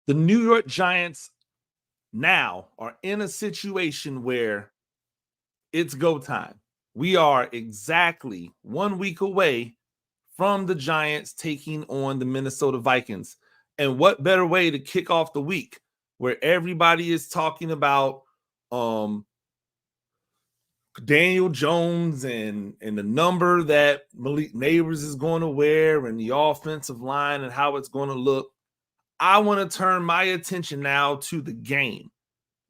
The New York Giants now are in a situation where it's go time. We are exactly 1 week away from the Giants taking on the Minnesota Vikings. And what better way to kick off the week where everybody is talking about Daniel Jones and the number that Malik Neighbors is going to wear and the offensive line and how it's going to look. I want to turn my attention now to the game.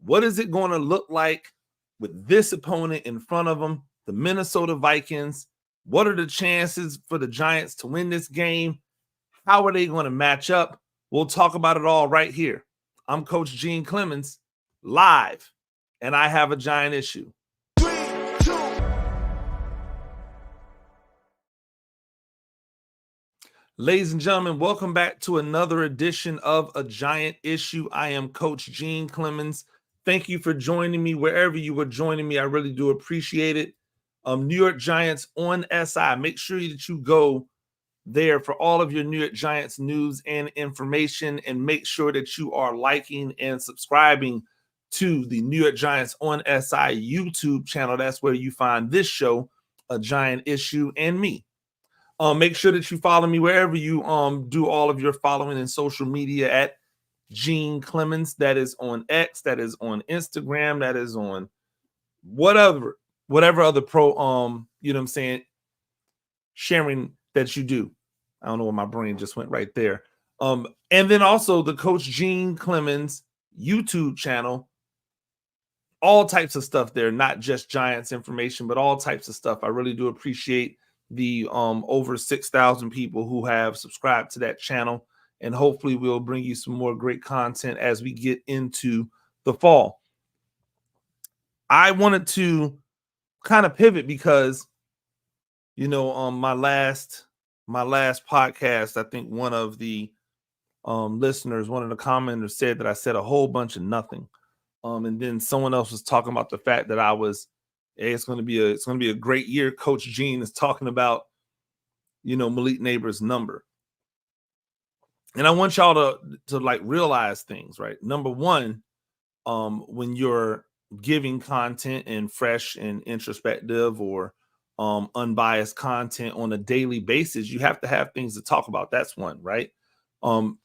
What is it going to look like with this opponent in front of them, the Minnesota Vikings? What are the chances for the Giants to win this game? How are they going to match up? We'll talk about it all right here. I'm Coach Gene Clemons, live, and I have a giant issue. Ladies and gentlemen, welcome back to another edition of A Giant Issue. I am Coach Gene Clemons. Thank you for joining me wherever you were joining me. I really do appreciate it. New York Giants on SI. Make sure that you go there for all of your New York Giants news and information, and make sure that you are liking and subscribing to the New York Giants on SI YouTube channel. That's where you find this show, A Giant Issue, and me. Make sure that you follow me wherever you do all of your following in social media at Gene Clemons. That is on X, that is on Instagram, that is on whatever other sharing that you do. I don't know where my brain just went right there. And then also the Coach Gene Clemons YouTube channel. All types of stuff there, not just Giants information, but all types of stuff. I really do appreciate the over 6,000 people who have subscribed to that channel, and hopefully we'll bring you some more great content as we get into the fall. I wanted to kind of pivot because, my last podcast, I think one of the listeners, one of the commenters said that I said a whole bunch of nothing. And then someone else was talking about the fact that I was, hey, it's going to be a great year. Coach Gene is talking about, Malik Neighbors' number. And I want y'all to like realize things, right? Number one, when you're giving content and fresh and introspective or unbiased content on a daily basis, you have to have things to talk about. That's one, right?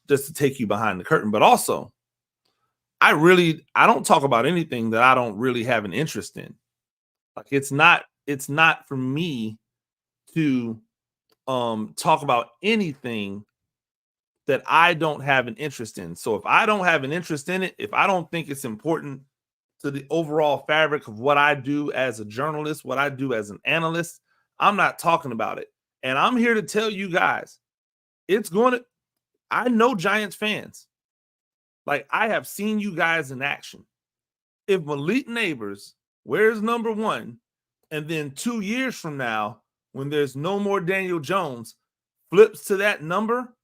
Just to take you behind the curtain. But also, I don't talk about anything that I don't really have an interest in. Like it's not for me to talk about anything that I don't have an interest in. So if I don't have an interest in it, if I don't think it's important to the overall fabric of what I do as a journalist, what I do as an analyst, I'm not talking about it. And I'm here to tell you guys, I know Giants fans. Like, I have seen you guys in action. If Malik Neighbors wears number 1, and then 2 years from now, when there's no more Daniel Jones, flips to that number,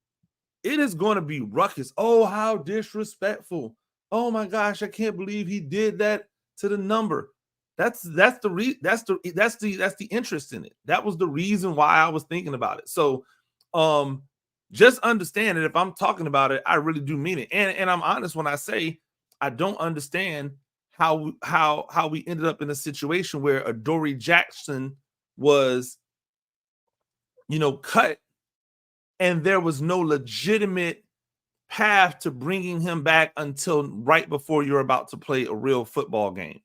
it is going to be ruckus. Oh, how disrespectful. Oh my gosh, I can't believe he did that to the number. That's the interest in it. That was the reason why I was thinking about it. So just understand that if I'm talking about it, I really do mean it. And I'm honest when I say I don't understand how we ended up in a situation where Adoree Jackson was, cut, and there was no legitimate path to bringing him back until right before you're about to play a real football game.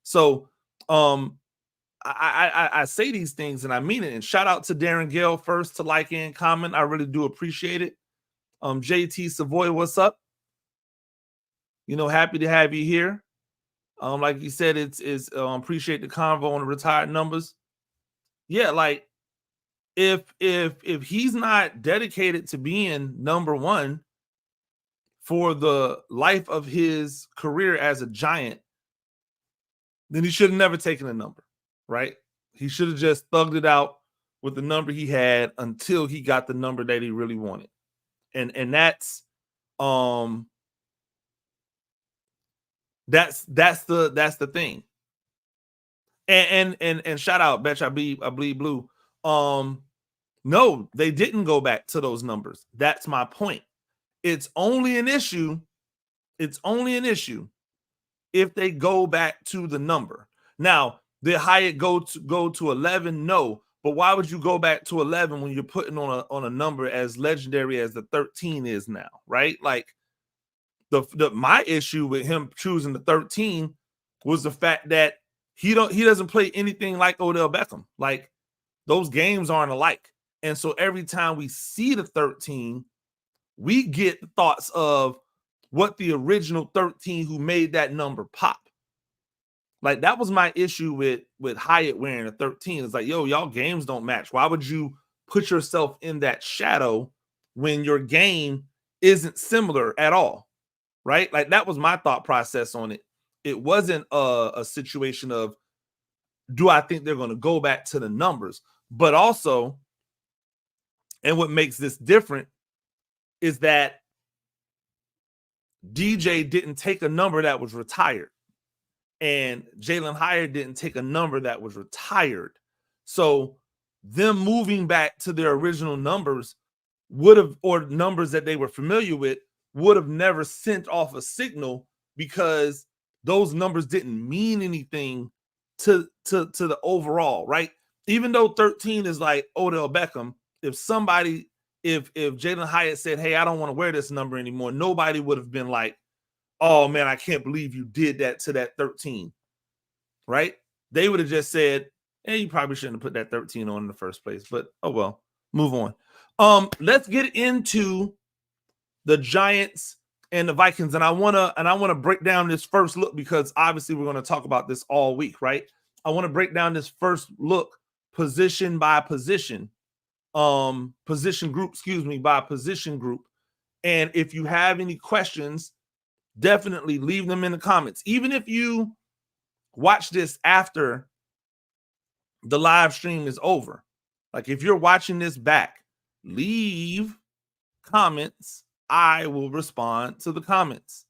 So I say these things and I mean it. And shout out to Darren Gale first to like and comment. I really do appreciate it. JT Savoy, what's up? Happy to have you here. Like you said, it's appreciate the convo on the retired numbers. Yeah, like if he's not dedicated to being number 1 for the life of his career as a Giant, then he should have never taken a number, right? He should have just thugged it out with the number he had until he got the number that he really wanted. And that's the thing. And shout out, Betch, I bleed blue. No, they didn't go back to those numbers. That's my point. It's only an issue It's only an issue if they go back to the number. Now, did Hyatt go to 11? No. But why would you go back to 11 when you're putting on a number as legendary as the 13 is now, right? Like my issue with him choosing the 13 was the fact that he doesn't play anything like Odell Beckham. Like, those games aren't alike. And so every time we see the 13, we get the thoughts of what the original 13 who made that number pop. Like, that was my issue with Hyatt wearing a 13. It's like, yo, y'all games don't match. Why would you put yourself in that shadow when your game isn't similar at all? Right? Like, that was my thought process on it. It wasn't a situation of, do I think they're going to go back to the numbers? But also, and what makes this different is that DJ didn't take a number that was retired, and Jalen Hyatt didn't take a number that was retired. So them moving back to their original numbers would have, or numbers that they were familiar with, would have never sent off a signal, because those numbers didn't mean anything to the overall, right? Even though 13 is like Odell Beckham, if Jalen Hyatt said, hey, I don't want to wear this number anymore, nobody would have been like, oh man, I can't believe you did that to that 13, right? They would have just said, hey, you probably shouldn't have put that 13 on in the first place, but oh well, move on. Let's get into the Giants and the Vikings, and I want to break down this first look, because obviously we're going to talk about this all week, right? I want to break down this first look position by position, position group, by position group. And if you have any questions, definitely leave them in the comments. Even if you watch this after the live stream is over, like if you're watching this back, leave comments. I will respond to the comments,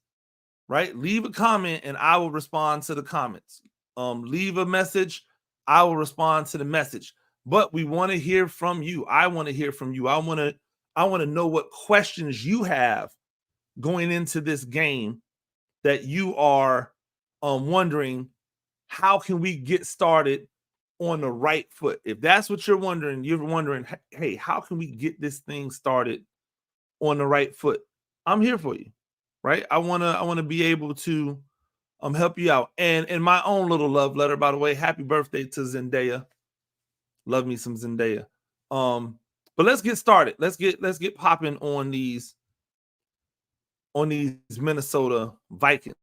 right? Leave a comment and I will respond to the comments. Leave a message, I will respond to the message. But we want to hear from you. I want to hear from you. I want to know what questions you have going into this game that you are wondering, how can we get started on the right foot? If that's what you're wondering, hey, how can we get this thing started on the right foot? I'm here for you, right? I want to be able to help you out. And in my own little love letter, by the way, happy birthday to Zendaya. Love me some Zendaya. But let's get started. Let's get popping on these Minnesota Vikings.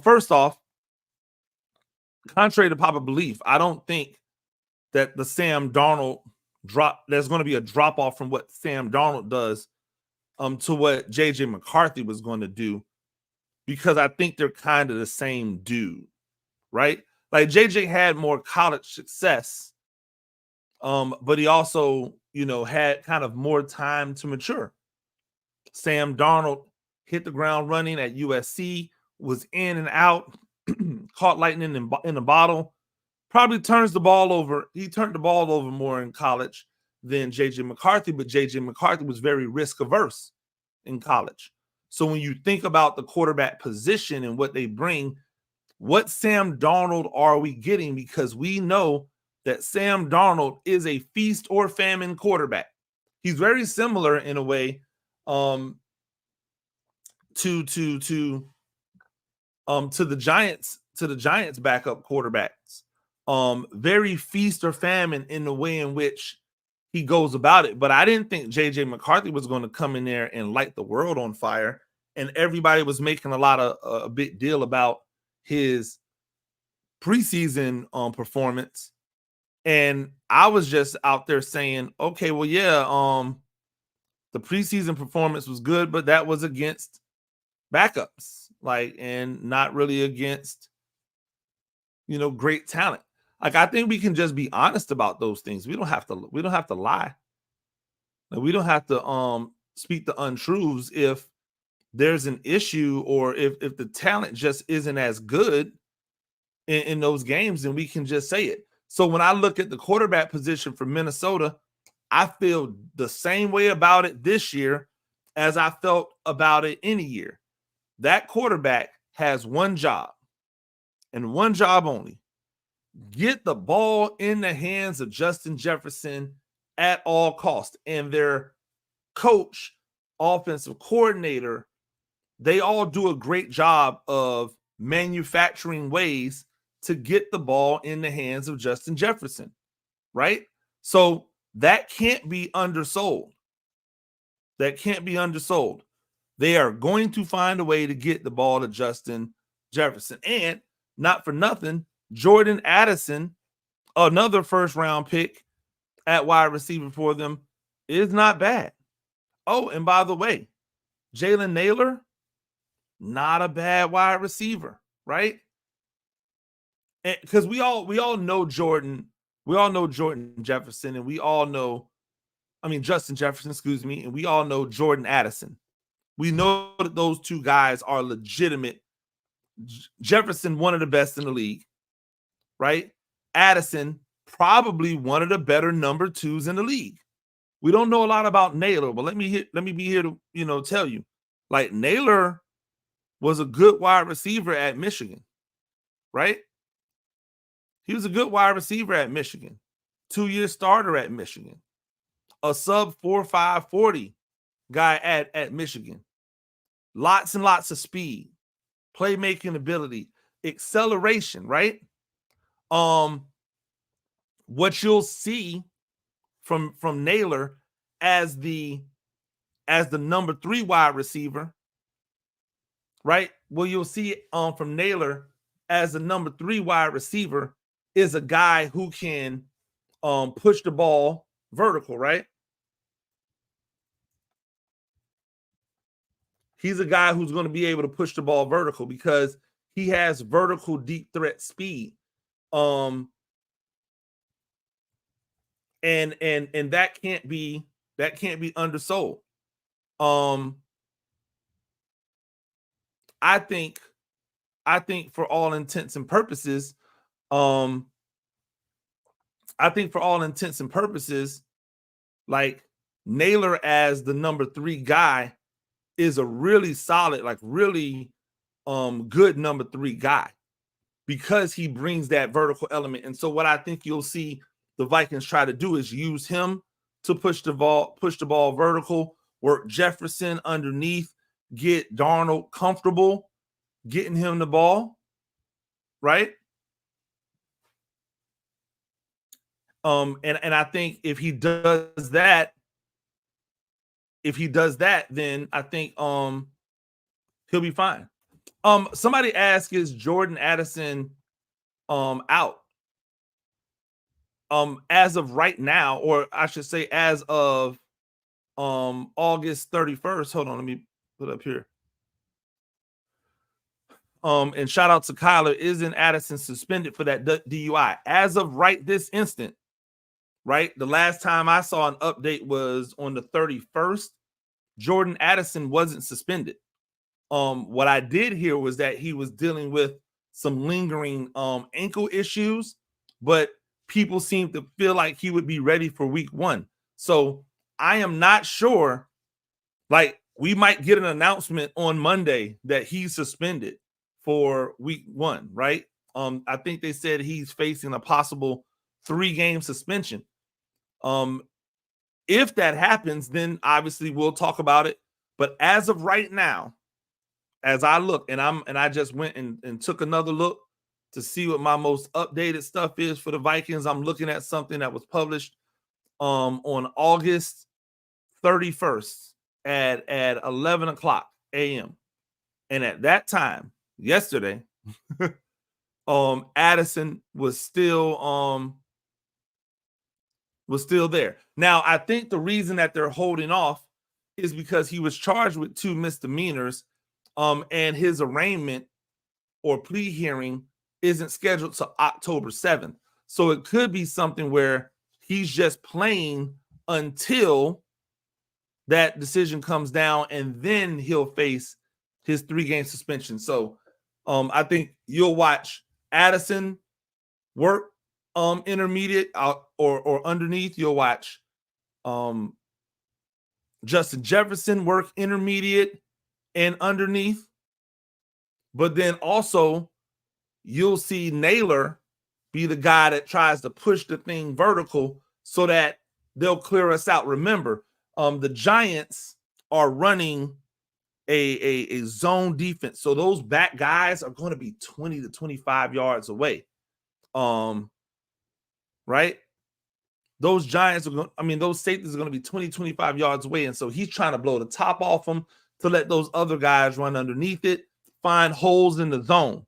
First off, contrary to popular belief, I don't think that the Sam Darnold there's going to be a drop off from what Sam Darnold does to what JJ McCarthy was going to do, because I think they're kind of the same dude, right? Like, JJ had more college success, but he also, had kind of more time to mature. Sam Darnold hit the ground running at USC, was in and out, caught lightning in a bottle, probably turns the ball over. He turned the ball over more in college than JJ McCarthy, but JJ McCarthy was very risk averse in college. So when you think about the quarterback position and what they bring, what Sam Darnold are we getting? Because we know that Sam Darnold is a feast or famine quarterback. He's very similar in a way to the Giants backup quarterbacks. Very feast or famine in the way in which he goes about it. But I didn't think JJ McCarthy was going to come in there and light the world on fire. And everybody was making a big deal about his preseason performance. And I was just out there saying, okay, well, yeah, the preseason performance was good, but that was against backups, and not really against, great talent. Like, I think we can just be honest about those things. We don't have to lie. Like, we don't have to speak the untruths if there's an issue, or if the talent just isn't as good in those games, then we can just say it. So when I look at the quarterback position for Minnesota, I feel the same way about it this year as I felt about it any year. that quarterback has one job and one job only. Get the ball in the hands of Justin Jefferson at all costs. And their coach, offensive coordinator, they all do a great job of manufacturing ways to get the ball in the hands of Justin Jefferson, right? So that can't be undersold. That can't be undersold. They are going to find a way to get the ball to Justin Jefferson. And not for nothing, Jordan Addison, another first-round pick at wide receiver for them, is not bad. Oh, and by the way, Jalen Naylor, not a bad wide receiver, right? Because we all know Jordan, we all know Jordan Jefferson, and we all know, Justin Jefferson, excuse me, and we all know Jordan Addison. We know that those two guys are legitimate. Jefferson, one of the best in the league, right? Addison, probably one of the better number twos in the league. We don't know a lot about Naylor, but let me be here to tell you, like, Naylor was a good wide receiver at Michigan, right? He was a good wide receiver at Michigan, 2-year starter at Michigan, a sub 4.5 40 guy at Michigan. Lots and lots of speed, playmaking ability, acceleration, right? What you'll see from Naylor as the number 3 wide receiver, right? Well, you'll see from Naylor as the number 3 wide receiver is a guy who can push the ball vertical, right? He's a guy who's going to be able to push the ball vertical because he has vertical deep threat speed. And that can't be undersold. I think for all intents and purposes, like, Naylor as the number 3 guy is a really solid, like, really good number 3 guy because he brings that vertical element. And so what I think you'll see the Vikings try to do is use him to push the ball vertical, work Jefferson underneath, get Darnold comfortable getting him the ball, right? And I think if he does that, then I think he'll be fine. Somebody asked, is Jordan Addison out? As of right now, or I should say as of August 31st. Hold on, let me put it up here. And shout out to Kyler, isn't Addison suspended for that DUI? As of right this instant, right? The last time I saw an update was on the 31st. Jordan Addison wasn't suspended. What I did hear was that he was dealing with some lingering ankle issues, but people seem to feel like he would be ready for week 1. So I am not sure. Like, we might get an announcement on Monday that he's suspended for week 1, right? I think they said he's facing a possible 3-game suspension. If that happens, then obviously we'll talk about it. But as of right now, as I look, and I just went and took another look to see what my most updated stuff is for the Vikings. I'm looking at something that was published on August 31st at 11 o'clock a.m. And at that time, yesterday, Addison was still there. Now, I think the reason that they're holding off is because he was charged with 2 misdemeanors, and his arraignment or plea hearing isn't scheduled to October 7th. So it could be something where he's just playing until that decision comes down, and then he'll face his 3-game suspension. So I think you'll watch Addison work intermediate or underneath. You'll watch Justin Jefferson work intermediate and underneath. But then also you'll see Naylor be the guy that tries to push the thing vertical so that they'll clear us out. Remember, the Giants are running a zone defense. So those back guys are going to be 20 to 25 yards away. Right? Those Giants are going, those safeties are going to be 20, 25 yards away. And so he's trying to blow the top off them to let those other guys run underneath it, find holes in the zone.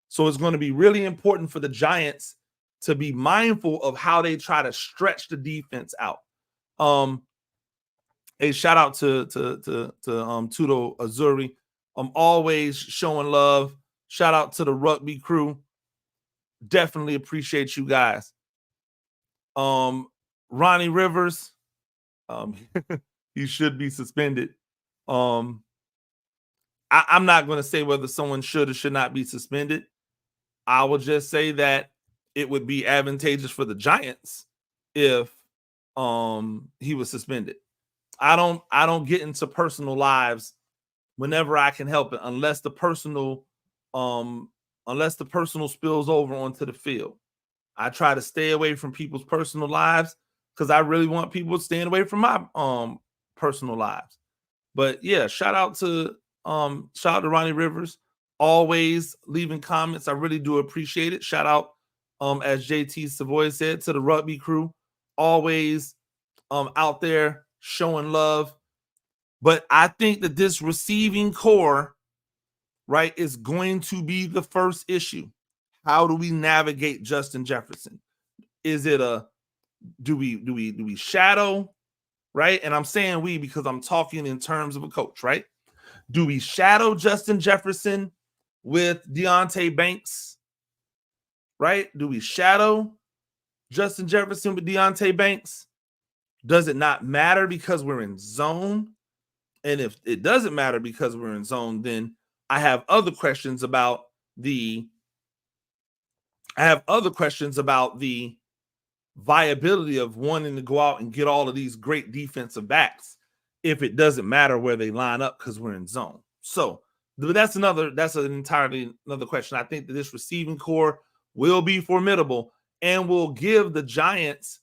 So it's going to be really important for the Giants to be mindful of how they try to stretch the defense out. A shout out to Tudo Azuri. Always showing love. Shout out to the rugby crew. Definitely appreciate you guys. Ronnie Rivers, he should be suspended. I'm not going to say whether someone should or should not be suspended. I will just say that it would be advantageous for the Giants if he was suspended. I don't get into personal lives whenever I can help it, unless the personal spills over onto the field. I try to stay away from people's personal lives because I really want people staying away from my personal lives. But yeah, shout out to Ronnie Rivers, always leaving comments. I really do appreciate it. Shout out, as JT Savoy said, to the rugby crew, always out there showing love. But I think that this receiving core, right, is going to be the first issue. How do we navigate Justin Jefferson? Is it do we shadow, right? And I'm saying we because I'm talking in terms of a coach, right? Do we shadow Justin Jefferson with Deonte Banks, right? Do we shadow Justin Jefferson with Deonte Banks? Does it not matter because we're in zone? And if it doesn't matter because we're in zone, then I have other questions about the viability of wanting to go out and get all of these great defensive backs if it doesn't matter where they line up because we're in zone. So that's an entirely another question. I think that this receiving core will be formidable and will give the Giants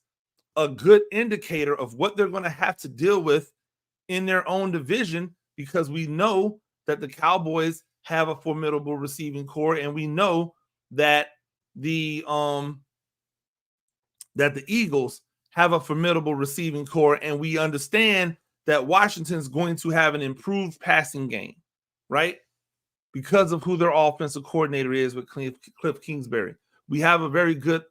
a good indicator of what they're going to have to deal with in their own division, because we know that the Cowboys have a formidable receiving core, and we know that the Eagles have a formidable receiving core, and we understand that Washington's going to have an improved passing game, right? Because of who their offensive coordinator is with Cliff Kingsbury. We have a very good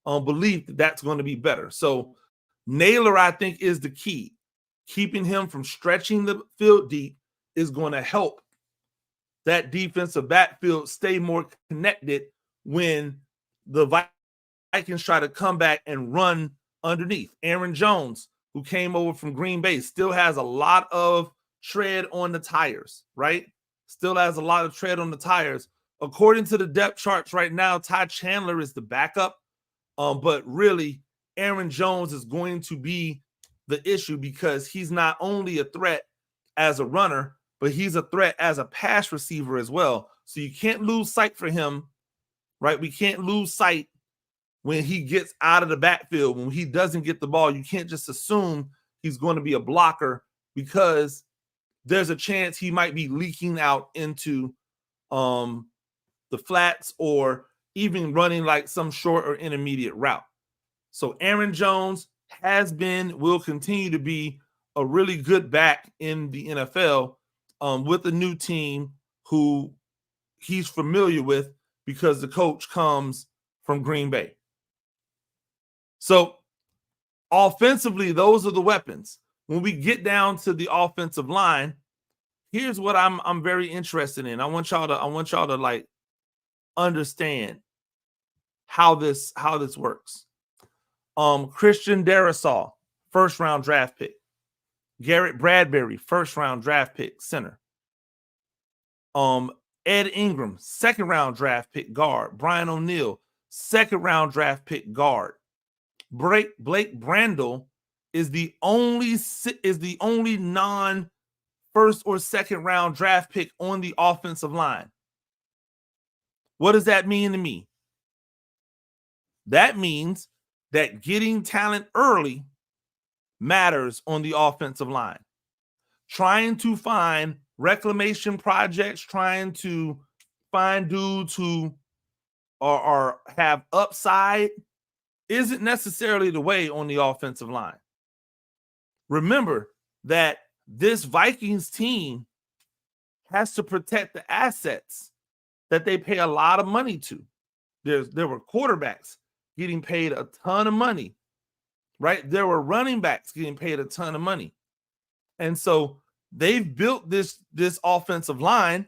belief that that's going to be better. So Naylor, I think, is the key. Keeping him from stretching the field deep is going to help that defensive backfield stay more connected when the Vikings try to come back and run underneath. Aaron Jones, who came over from Green Bay, still has a lot of tread on the tires, right? Still has a lot of tread on the tires. According to the depth charts right now, Ty Chandler is the backup, but really Aaron Jones is going to be the issue because he's not only a threat as a runner, but he's a threat as a pass receiver as well. So you can't lose sight for him, right? We can't lose sight when he gets out of the backfield. When he doesn't get the ball, you can't just assume he's going to be a blocker, because there's a chance he might be leaking out into the flats or even running like some short or intermediate route. So Aaron Jones will continue to be a really good back in the NFL with a new team who he's familiar with because the coach comes from Green Bay. So offensively, those are the weapons. When we get down to the offensive line, here's what I'm very interested in. I want y'all to like understand how this works. Christian Darrisaw, first round draft pick. Garrett Bradbury, first round draft pick, center. Ed Ingram, second round draft pick, guard. Brian O'Neill, second round draft pick, guard. Blake Brandel is the only non first or second round draft pick on the offensive line. What does that mean to me? That means that getting talent early matters on the offensive line. Trying to find reclamation projects, trying to find dudes who are have upside isn't necessarily the way on the offensive line. Remember that this Vikings team has to protect the assets that they pay a lot of money to. There were quarterbacks getting paid a ton of money, right? There were running backs getting paid a ton of money. And so they've built this offensive line,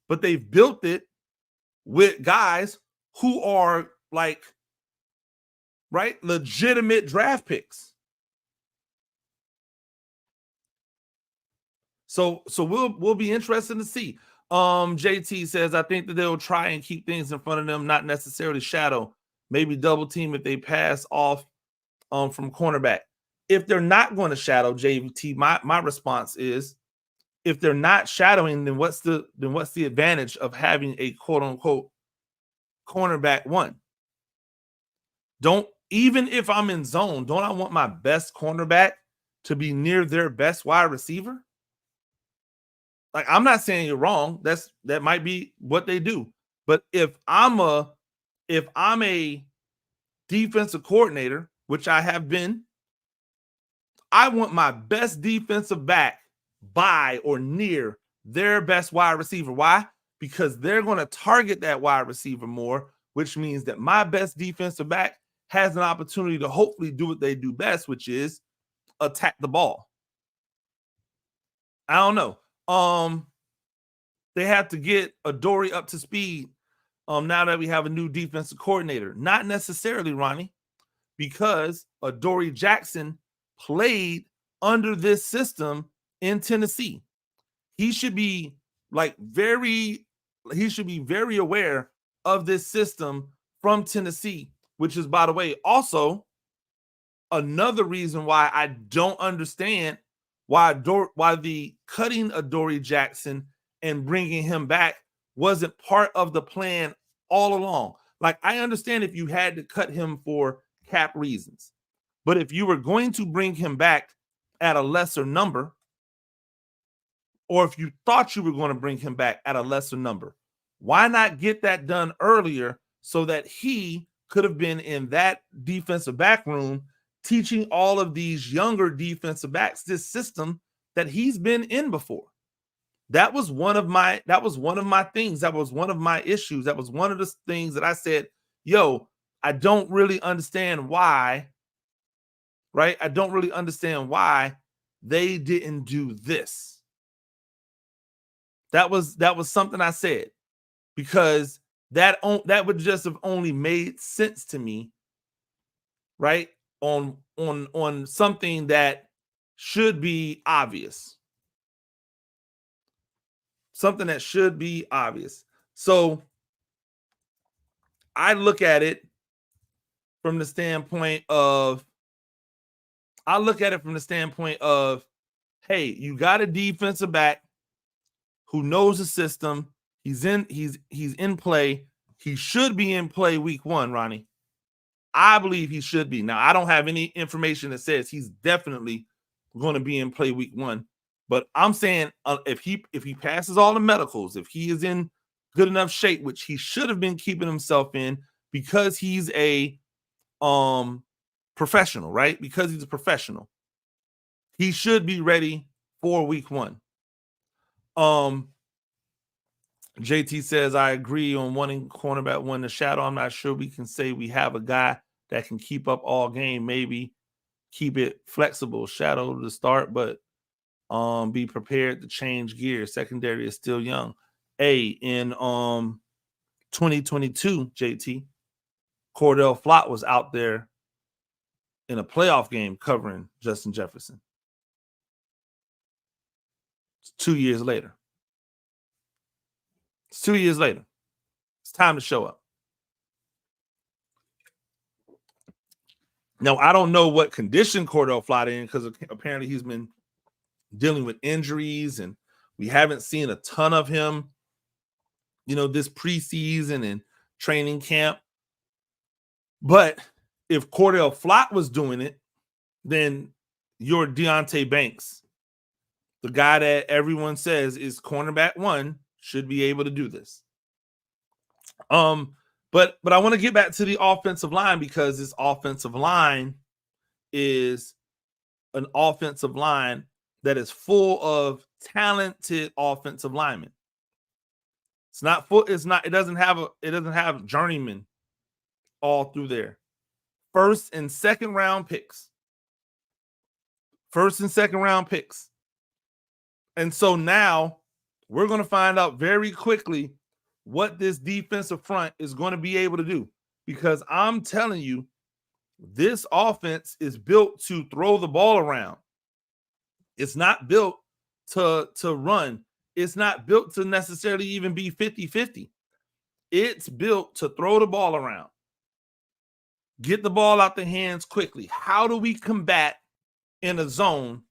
but they've built it with guys who are like, right, legitimate draft picks. So we'll be interested to see. JT says, I think that they'll try and keep things in front of them, not necessarily shadow, maybe double team if they pass off from cornerback. If they're not going to shadow, JT, my response is, if they're not shadowing, then what's the advantage of having a quote unquote cornerback one? Even if I'm in zone, don't I want my best cornerback to be near their best wide receiver? Like, I'm not saying you're wrong. That might be what they do. But if I'm a defensive coordinator, which I have been, I want my best defensive back by or near their best wide receiver. Why? Because they're going to target that wide receiver more, which means that my best defensive back has an opportunity to hopefully do what they do best, which is attack the ball. I don't know. They have to get Adoree up to speed now that we have a new defensive coordinator. Not necessarily, Ronnie, because Adoree Jackson played under this system in Tennessee. He should be very aware of this system from Tennessee, which is, by the way, also another reason why I don't understand why the cutting Adoree Jackson and bringing him back wasn't part of the plan all along. Like, I understand if you had to cut him for cap reasons, but if you were going to bring him back at a lesser number, or if you thought you were going to bring him back at a lesser number, why not get that done earlier so that he could have been in that defensive back room teaching all of these younger defensive backs this system that he's been in before? That was one of my things. That was one of my issues. That was one of the things that I said, yo, I don't really understand why, right? I don't really understand why they didn't do this. That was something I said, because that would just have only made sense to me, right? On something that should be obvious. Something that should be obvious. So I look at it from the standpoint of, hey, you got a defensive back who knows the system. He's in play. He should be in play week 1, Ronnie. I believe he should be. Now, I don't have any information that says he's definitely going to be in play week 1. But I'm saying if he passes all the medicals, if he is in good enough shape, which he should have been keeping himself in because he's a professional, right? Because he's a professional, he should be ready for week 1. JT says, I agree on wanting cornerback 1 to shadow. I'm not sure we can say we have a guy that can keep up all game. Maybe keep it flexible, shadow to start, but be prepared to change gears. Secondary is still young. In 2022, JT, Cordell Flott was out there in a playoff game covering Justin Jefferson. It's 2 years later. It's 2 years later. It's time to show up. Now, I don't know what condition Cordell Flott in, because apparently he's been dealing with injuries and we haven't seen a ton of him. this preseason and training camp. But if Cordell Flott was doing it, then your Deonte Banks, the guy that everyone says is cornerback 1, should be able to do this. But I want to get back to the offensive line, because this offensive line is an offensive line that is full of talented offensive linemen. It doesn't have journeymen all through there. First and second round picks. And so now we're going to find out very quickly what this defensive front is going to be able to do, because I'm telling you, this offense is built to throw the ball around. It's not built to run. It's not built to necessarily even be 50-50. It's built to throw the ball around. Get the ball out the hands quickly. How do we combat in a zone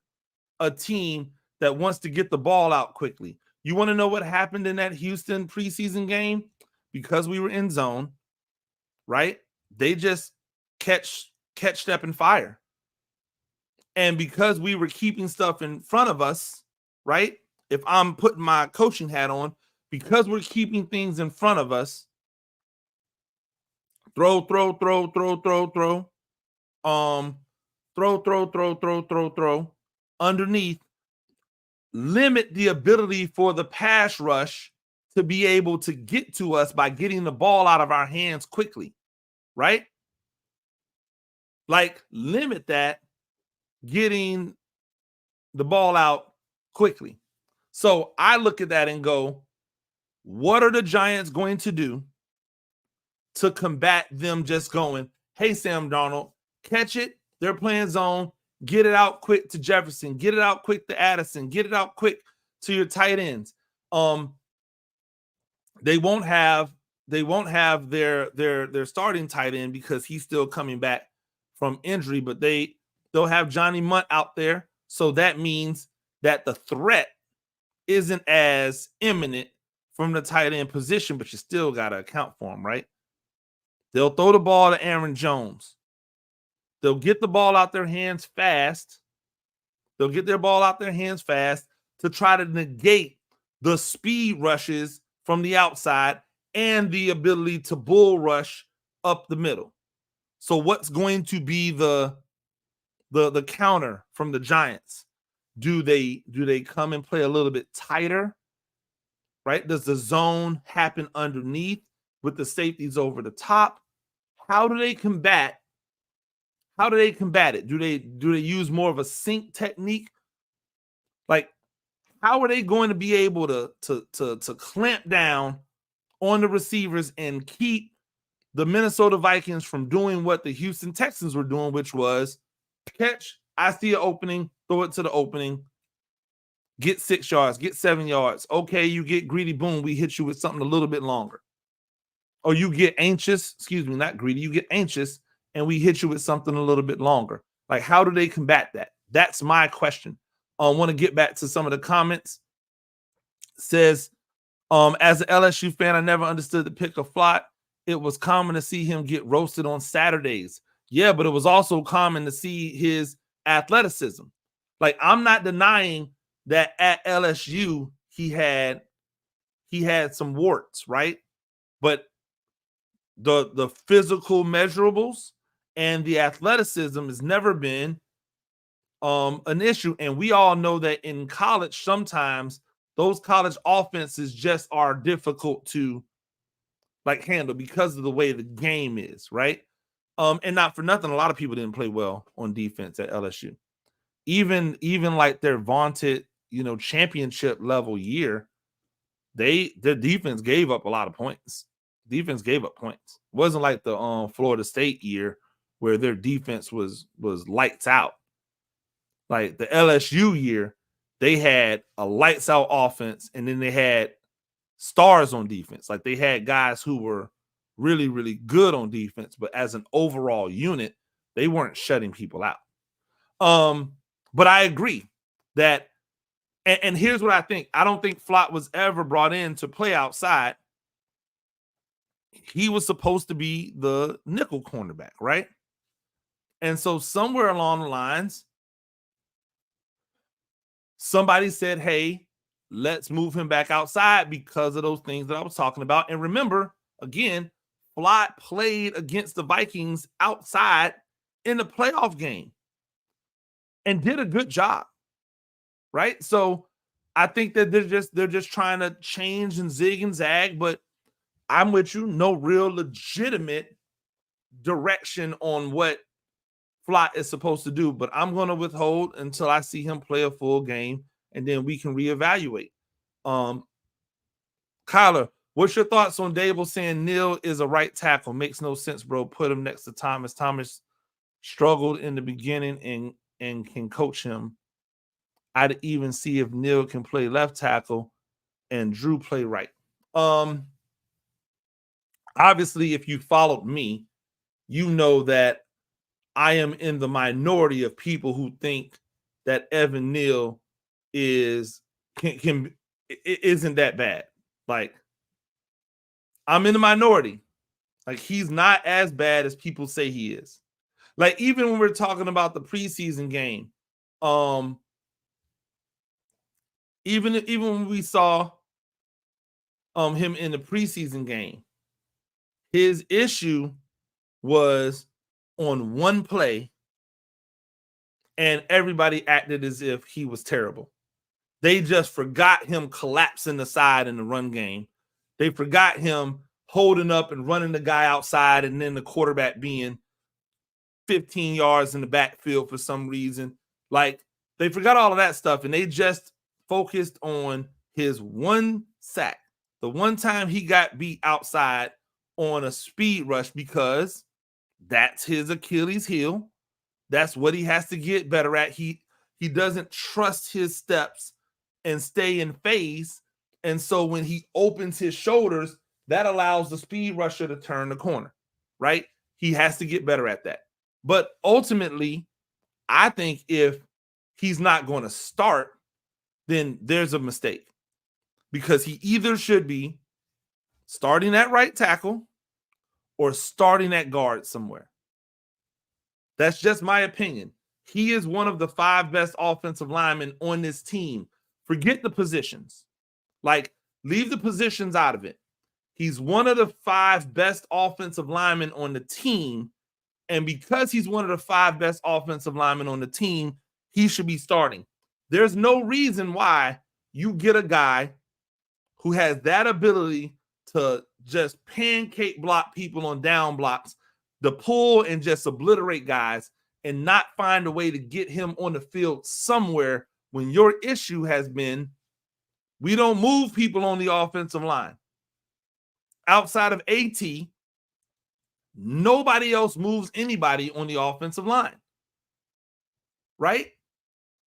a team that wants to get the ball out quickly? You want to know what happened in that Houston preseason game? Because we were in zone, right? They just catch, step, and fire. And because we were keeping stuff in front of us, right? If I'm putting my coaching hat on, because we're keeping things in front of us, throw, underneath, limit the ability for the pass rush to be able to get to us by getting the ball out of our hands quickly, right? Like, limit that, getting the ball out quickly. So I look at that and go, what are the Giants going to do to combat them just going, hey, Sam Darnold, catch it. They're playing zone. Get it out quick to Jefferson. Get it out quick to Addison. Get it out quick to your tight ends. They won't have their starting tight end because he's still coming back from injury, but they'll have Johnny Munt out there. So that means that the threat isn't as imminent from the tight end position, but you still got to account for him, right? They'll throw the ball to Aaron Jones. They'll get the ball out their hands fast. To try to negate the speed rushes from the outside and the ability to bull rush up the middle. So what's going to be the counter from the Giants? Do they come and play a little bit tighter? Right? Does the zone happen underneath with the safeties over the top? How do they combat it? Do they use more of a sink technique? Like, how are they going to be able to clamp down on the receivers and keep the Minnesota Vikings from doing what the Houston Texans were doing, which was catch, I see an opening, throw it to the opening, get 6 yards, get 7 yards. Okay, you get greedy, boom, we hit you with something a little bit longer. Or you get anxious, not greedy, you get anxious, and we hit you with something a little bit longer. Like, how do they combat that? That's my question. I want to get back to some of the comments. It says, as an LSU fan, I never understood the pick of Flott. It was common to see him get roasted on Saturdays. Yeah, but it was also common to see his athleticism. Like, I'm not denying that at LSU he had some warts, right? But the physical measurables and the athleticism has never been an issue. And we all know that in college, sometimes those college offenses just are difficult to handle because of the way the game is, right? And not for nothing, a lot of people didn't play well on defense at LSU. Even like their vaunted, championship level year, their defense gave up a lot of points. It wasn't like the Florida State year where their defense was lights out. Like the LSU year, they had a lights out offense, and then they had stars on defense. Like, they had guys who were really, really good on defense, but as an overall unit, they weren't shutting people out. But I agree that, and here's what I think. I don't think Flott was ever brought in to play outside. he was supposed to be the nickel cornerback, right? And so somewhere along the lines, somebody said, hey, let's move him back outside because of those things that I was talking about. And remember, again, Flott played against the Vikings outside in the playoff game and did a good job, right? So I think that they're just trying to change and zig and zag, but I'm with you. No real legitimate direction on what Flott is supposed to do, but I'm going to withhold until I see him play a full game, and then we can reevaluate. Kyler, what's your thoughts on Dable saying Neal is a right tackle? Makes no sense, bro. Put him next to Thomas. Thomas struggled in the beginning and can coach him. I'd even see if Neal can play left tackle and Drew play right. Obviously, if you followed me, you know that I am in the minority of people who think that Evan Neal isn't that bad. Like, I'm in the minority. Like, he's not as bad as people say he is. Like, even when we're talking about the preseason game, even when we saw him in the preseason game, his issue was on one play, and everybody acted as if he was terrible. They just forgot him collapsing the side in the run game. They forgot him holding up and running the guy outside, and then the quarterback being 15 yards in the backfield for some reason. Like, they forgot all of that stuff, and they just focused on his one sack. The one time he got beat outside on a speed rush, because that's his Achilles heel. That's what he has to get better at. He doesn't trust his steps and stay in phase. And so when he opens his shoulders, that allows the speed rusher to turn the corner, right? He has to get better at that. But ultimately, I think if he's not going to start, then there's a mistake, because he either should be starting at right tackle or starting at guard somewhere. That's just my opinion. He is one of the 5 best offensive linemen on this team. Forget the positions. Like, leave the positions out of it. He's one of the 5 best offensive linemen on the team. And because he's one of the 5 best offensive linemen on the team, he should be starting. There's no reason why you get a guy who has that ability to just pancake block people on down blocks, to pull and just obliterate guys, and not find a way to get him on the field somewhere, when your issue has been, we don't move people on the offensive line. Outside of AT, nobody else moves anybody on the offensive line, right?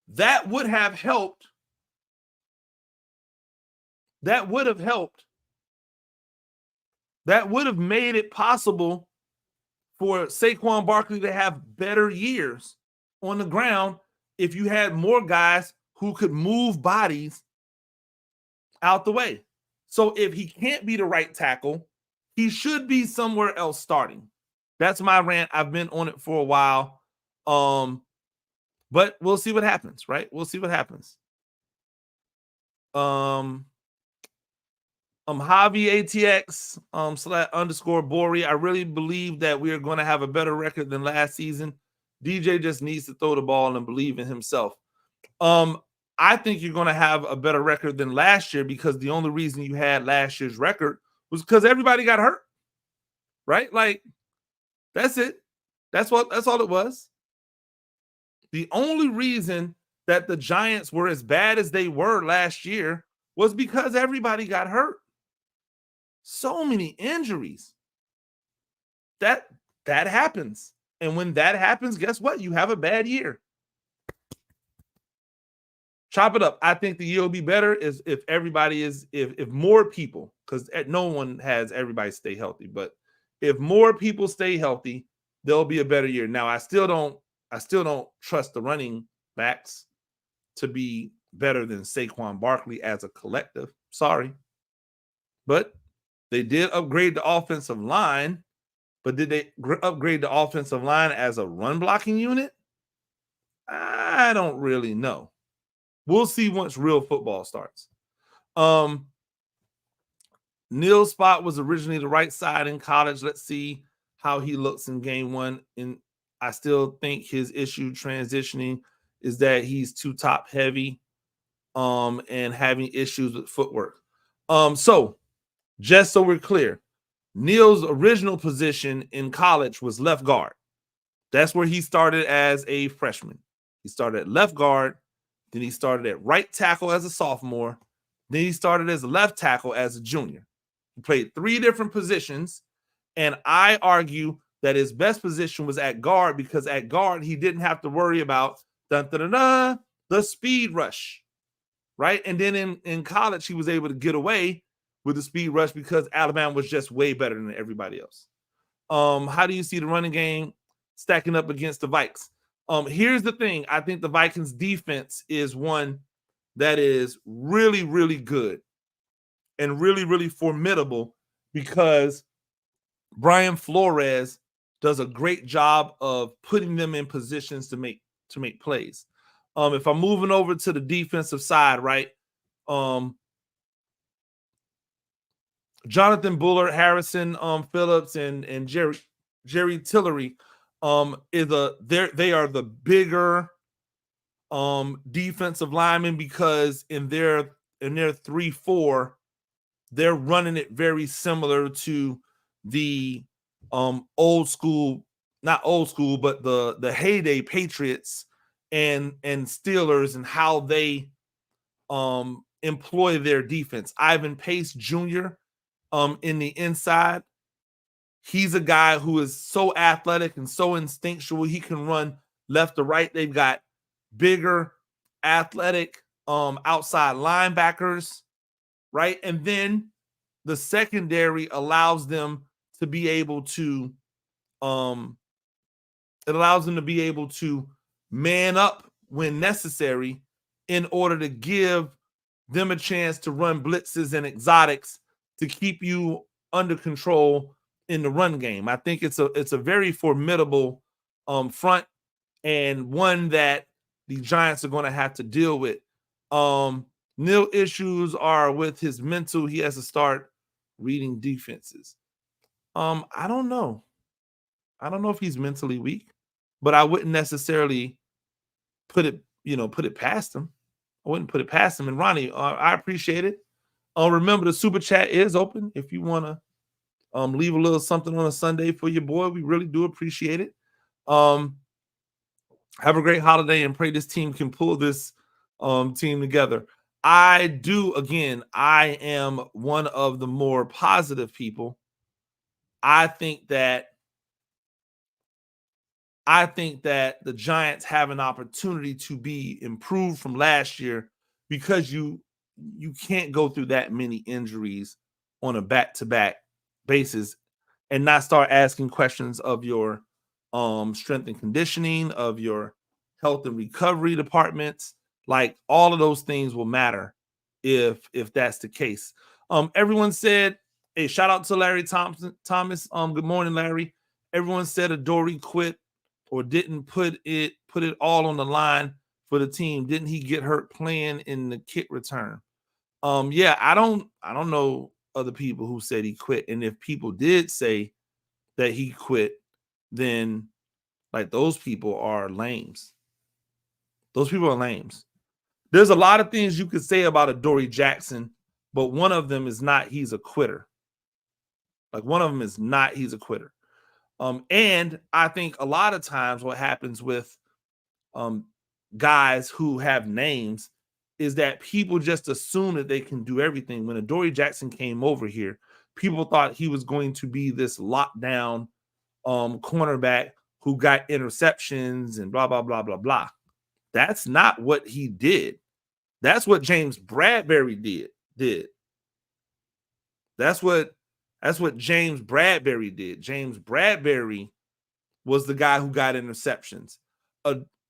That would have helped. That would have helped. That would have made it possible for Saquon Barkley to have better years on the ground if you had more guys who could move bodies out the way. So if he can't be the right tackle, he should be somewhere else starting. That's my rant. I've been on it for a while. But we'll see what happens, right? We'll see what happens. Javi ATX / Bori. I really believe that we are going to have a better record than last season. DJ just needs to throw the ball and believe in himself. I think you're going to have a better record than last year, because the only reason you had last year's record was because everybody got hurt, right? Like, that's it. That's all it was. The only reason that the Giants were as bad as they were last year was because everybody got hurt. So many injuries. That happens. And when that happens, guess what? You have a bad year. Chop it up. I think the year will be better is if everybody is, if more people, because no one has everybody stay healthy, but if more people stay healthy, there'll be a better year. Now, I still don't trust the running backs to be better than Saquon Barkley as a collective. Sorry. But They did upgrade the offensive line, but did they upgrade the offensive line as a run blocking unit? I don't really know. We'll see once real football starts. Neal's spot was originally the right side in college. Let's see how he looks in game one. And I still think his issue transitioning is that he's too top heavy and having issues with footwork. So just so we're clear, Neal's original position in college was left guard. That's where he started as a freshman. He started at left guard, then he started at right tackle as a sophomore, then he started as a left tackle as a junior. He played 3 different positions, and I argue that his best position was at guard because at guard he didn't have to worry about the speed rush, right? And then in college he was able to get away with the speed rush because Alabama was just way better than everybody else. How do you see the running game stacking up against the Vikes? Here's the thing. I think the Vikings defense is one that is really, really good and really, really formidable because Brian Flores does a great job of putting them in positions to make plays. If I'm moving over to the defensive side, right? Jonathan Bullard, Harrison Phillips, and Jerry Tillery they are the bigger defensive linemen because in their 3-4 they're running it very similar to the old school, not old school, but the heyday Patriots and Steelers and how they employ their defense. Ivan Pace Jr. In the inside, he's a guy who is so athletic and so instinctual. He can run left to right. They've got bigger, athletic outside linebackers, right? And then the secondary allows them to be able to man up when necessary in order to give them a chance to run blitzes and exotics to keep you under control in the run game. I think it's a very formidable front and one that the Giants are going to have to deal with. Neal issues are with his mental. He has to start reading defenses. I don't know. I don't know if he's mentally weak, but I wouldn't necessarily put it past him. I wouldn't put it past him. And Ronnie, I appreciate it. Remember, the super chat is open if you want to leave a little something on a Sunday for your boy. We really do appreciate it. Have a great holiday and pray this team can pull this team together. I do. Again, I am one of the more positive people. I think that the Giants have an opportunity to be improved from last year because you can't go through that many injuries on a back-to-back basis and not start asking questions of your strength and conditioning, of your health and recovery departments. Like, all of those things will matter if that's the case. Everyone said, hey, shout out to Larry Thomas. Good morning, Larry. Everyone said Adoree quit or didn't put it all on the line for the team. Didn't he get hurt playing in the kick return? Yeah, I don't know other people who said he quit. And if people did say that he quit, then like those people are lames. Those people are lames. There's a lot of things you could say about Adoree Jackson, but one of them is not he's a quitter. Like, one of them is not he's a quitter. And I think a lot of times what happens with guys who have names is that people just assume that they can do everything. When Adoree Jackson came over here, people thought he was going to be this lockdown cornerback who got interceptions and blah, blah, blah, blah, blah. That's not what he did. That's what James Bradberry did. That's what James Bradberry did. James Bradberry was the guy who got interceptions.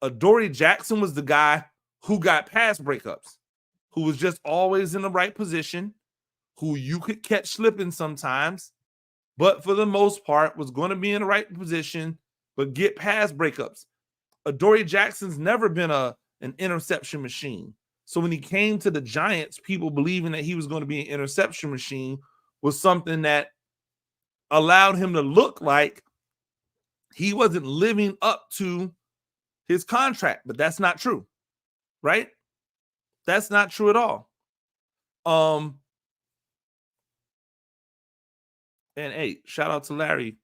Adoree Jackson was the guy who got pass breakups, who was just always in the right position, who you could catch slipping sometimes, but for the most part was going to be in the right position, but get pass breakups. Adoree Jackson's never been an interception machine. So when he came to the Giants, people believing that he was going to be an interception machine was something that allowed him to look like he wasn't living up to his contract, but that's not true, right? That's not true at all. And hey, shout out to Larry.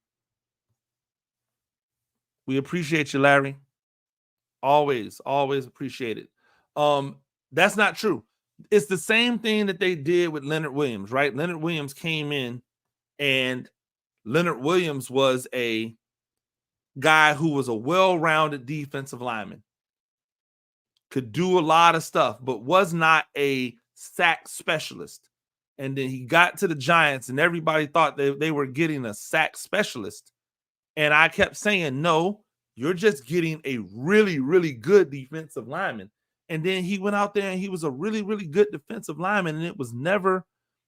We appreciate you, Larry. Always appreciate it. That's not true. It's the same thing that they did with Leonard Williams, right? Leonard Williams came in, and Leonard Williams was a guy who was a well-rounded defensive lineman, could do a lot of stuff, but was not a sack specialist. And then he got to the Giants, and everybody thought they were getting a sack specialist. And I kept saying, no, you're just getting a really, really good defensive lineman. And then he went out there and he was a really, really good defensive lineman. And it was never,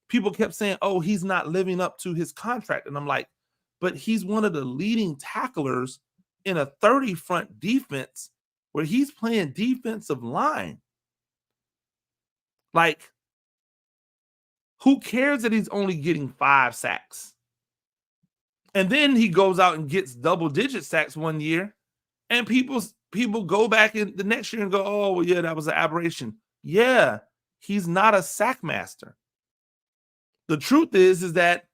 people kept saying, oh, he's not living up to his contract. And I'm like, but he's one of the leading tacklers in a 30 front defense where he's playing defensive line. Like, who cares that he's only getting 5 sacks? And then he goes out and gets double-digit sacks one year, and people go back in the next year and go, oh, well, yeah, that was an aberration. Yeah, he's not a sack master. The truth is that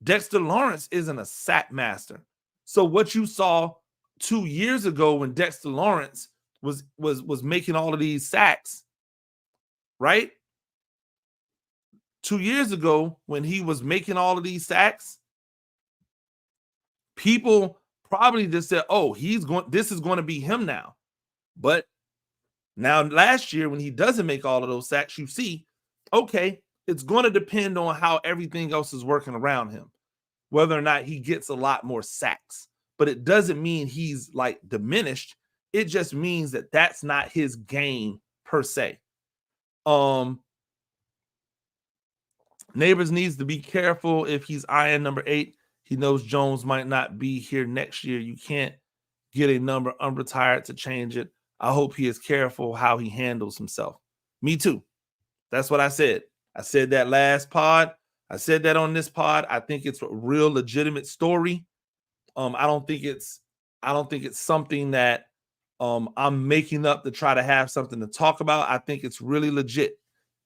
Dexter Lawrence isn't a sack master. So what you saw 2 years ago when Dexter Lawrence was making all of these sacks, right? 2 years ago when he was making all of these sacks, people probably just said, oh, this is going to be him now. But now last year when he doesn't make all of those sacks, you see, okay, it's going to depend on how everything else is working around him, whether or not he gets a lot more sacks. But it doesn't mean he's like diminished. It just means that that's not his game per se. Neighbors needs to be careful if he's eyeing number 8. He knows Jones might not be here next year. You can't get a number unretired to change it. I hope he is careful how he handles himself. Me too. That's what I said. I said that last pod. I said that on this pod. I think it's a real legitimate story. I don't think it's something that I'm making up to try to have something to talk about. I think it's really legit.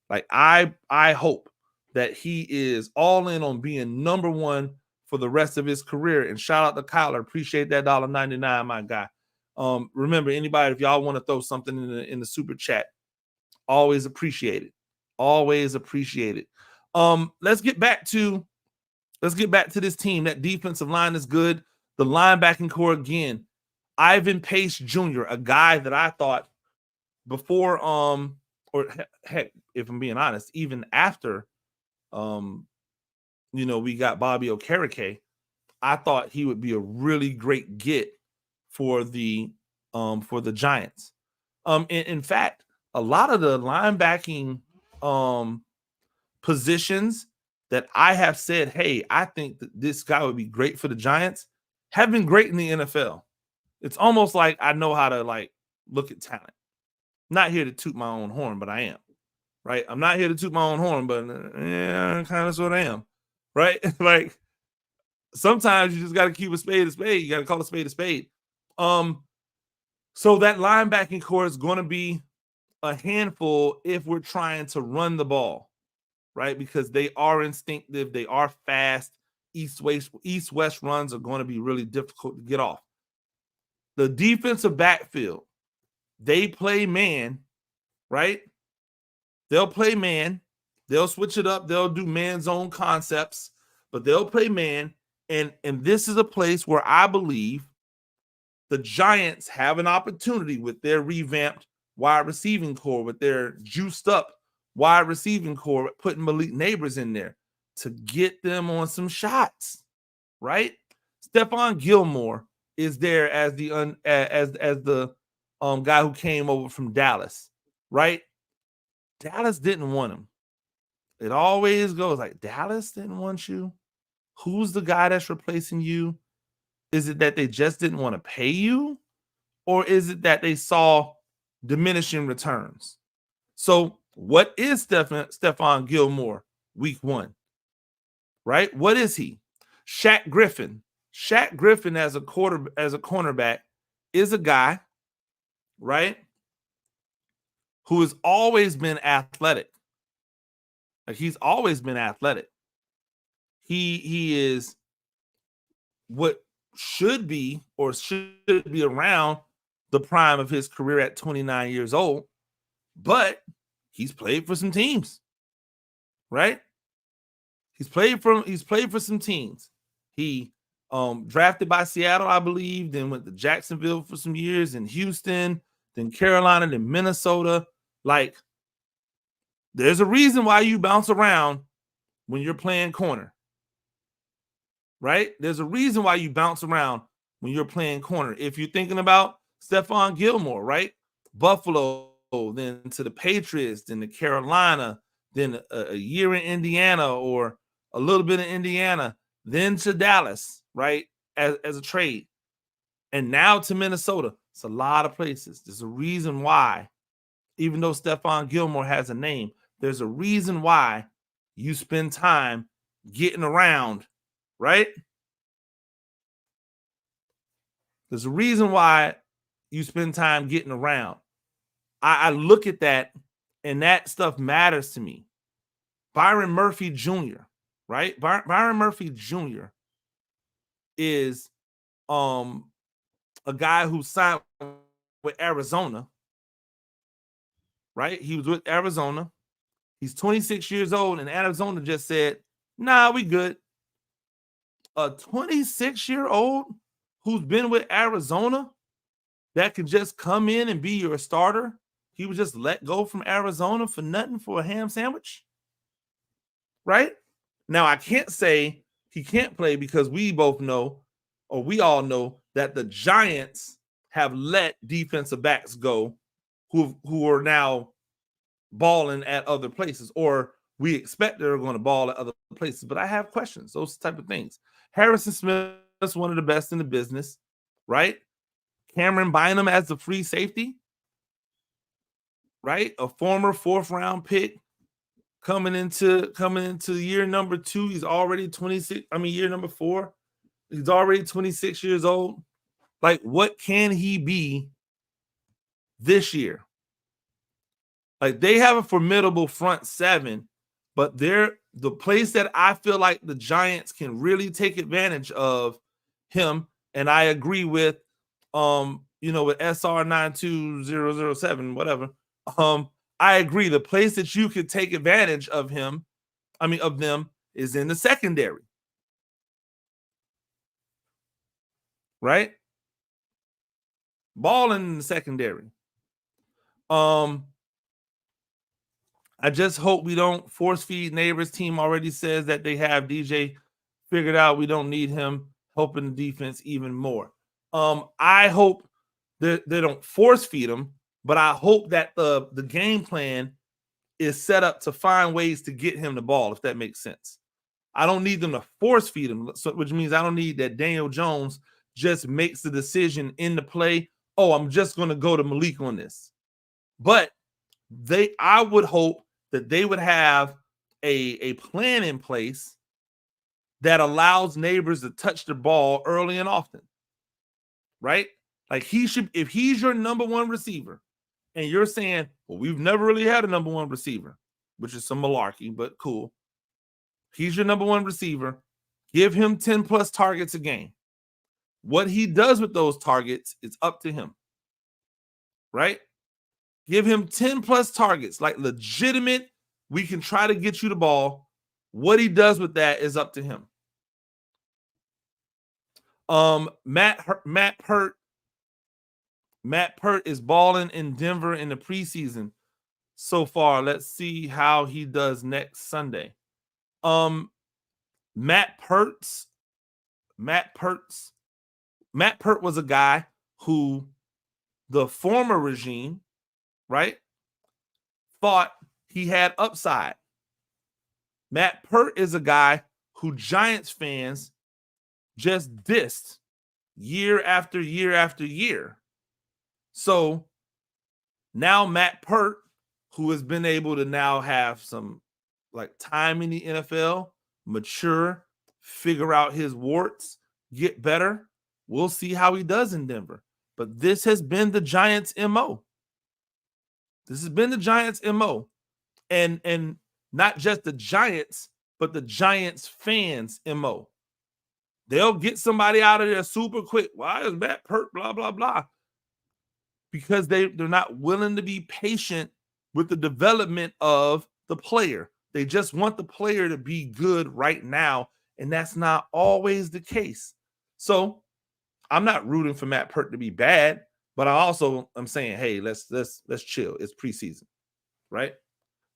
Like I hope that he is all in on being number 1 for the rest of his career. And shout out to Kyler. Appreciate that $1.99, my guy. Remember, anybody, if y'all want to throw something in the super chat, always appreciate it. Always appreciate it. Let's get back to this team. That defensive line is good. The linebacking core again. Ivan Pace Jr., a guy that I thought before, or heck, if I'm being honest, even after, we got Bobby Okereke, I thought he would be a really great get for the Giants. In fact, a lot of the linebacking positions that I have said, hey, I think that this guy would be great for the Giants, have been great in the NFL. It's almost like I know how to like look at talent. Not here to toot my own horn, but I am. Right? I'm not here to toot my own horn, but yeah, kind of sort of am. Right? Like sometimes you just got to keep a spade a spade. You got to call a spade a spade. So that linebacking core is going to be a handful if we're trying to run the ball, right? Because they are instinctive. They are fast. East-west runs are going to be really difficult to get off. The defensive backfield, they play man, right? They'll play man. They'll switch it up. They'll do man zone concepts, but they'll play man. And this is a place where I believe the Giants have an opportunity with their revamped wide receiving core, with their juiced up wide receiving core, putting Malik Neighbors in there to get them on some shots, right? Stephon Gilmore is there as the guy who came over from Dallas, right? Dallas didn't want him. it always goes like, Dallas didn't want you. Who's the guy that's replacing you? Is it that they just didn't want to pay you? Or is it that they saw diminishing returns? So what is Stephon Gilmore week 1? Right? What is he? Shaq Griffin. Shaq Griffin as a cornerback is a guy, right, who has always been athletic. Like, he's always been athletic. He is what should be around the prime of his career at 29 years old, but he's played for some teams, right? He's played for some teams. He drafted by Seattle, I believe, then went to Jacksonville for some years, in Houston, then Carolina, then Minnesota. Like, there's a reason why you bounce around when you're playing corner, right? There's a reason why you bounce around when you're playing corner. If you're thinking about Stephon Gilmore, right? Buffalo, then to the Patriots, then to Carolina, then a year in Indiana or a little bit in Indiana, then to Dallas, right? As a trade. And now to Minnesota. It's a lot of places. There's a reason why, even though Stephon Gilmore has a name, there's a reason why you spend time getting around, right? There's a reason why you spend time getting around. I look at that, and that stuff matters to me. Byron Murphy Jr., right? Byron Murphy Jr. is a guy who signed with Arizona, right? He was with Arizona. He's 26 years old, and Arizona just said, nah, we good. A 26-year-old who's been with Arizona that could just come in and be your starter, he was just let go from Arizona for nothing, for a ham sandwich, right? Now, I can't say he can't play, because we both know, or we all know, that the Giants have let defensive backs go who are now balling at other places, or we expect they're going to ball at other places. But I have questions, those type of things. Harrison Smith is one of the best in the business, right? Cameron Bynum as the free safety, right? A former 4th-round pick coming into year number 2. He's already 26. I mean, year number 4. He's already 26 years old. Like, what can he be this year? Like, they have a formidable front 7, but they're the place that I feel like the Giants can really take advantage of him. And I agree with, with SR 92007, whatever. I agree. The place that you could take advantage of them, is in the secondary. Right? Balling in the secondary. I just hope we don't force feed Neighbors. Team already says that they have DJ figured out. We don't need him helping the defense even more. I hope that they don't force feed him, but I hope that the game plan is set up to find ways to get him the ball, if that makes sense. I don't need them to force feed him, which means I don't need that Daniel Jones just makes the decision in the play, oh, I'm just going to go to Malik on this. But I would hope that they would have a plan in place that allows Neighbors to touch the ball early and often, right? Like, if he's your number 1 receiver, and you're saying, well, we've never really had a number 1 receiver, which is some malarkey, but cool. He's your number 1 receiver. Give him 10 plus targets a game. What he does with those targets is up to him, right? Give him 10 plus targets, like legitimate. We can try to get you the ball. What he does with that is up to him. Matt Pert is balling in Denver in the preseason so far. Let's see how he does next Sunday. Matt Pert was a guy who the former regime, right, thought he had upside. Matt Pert is a guy who Giants fans just dissed year after year after year. So now Matt Pert, who has been able to now have some like time in the NFL, mature, figure out his warts, get better. We'll see how he does in Denver. But this has been the Giants' MO. This has been the Giants' MO. And not just the Giants, but the Giants fans' MO. They'll get somebody out of there super quick. Why is Matt Pert? Blah, blah, blah. Because they're not willing to be patient with the development of the player. They just want the player to be good right now, and that's not always the case. So I'm not rooting for Matt Pert to be bad, but I also am saying, hey, let's chill. It's preseason, right?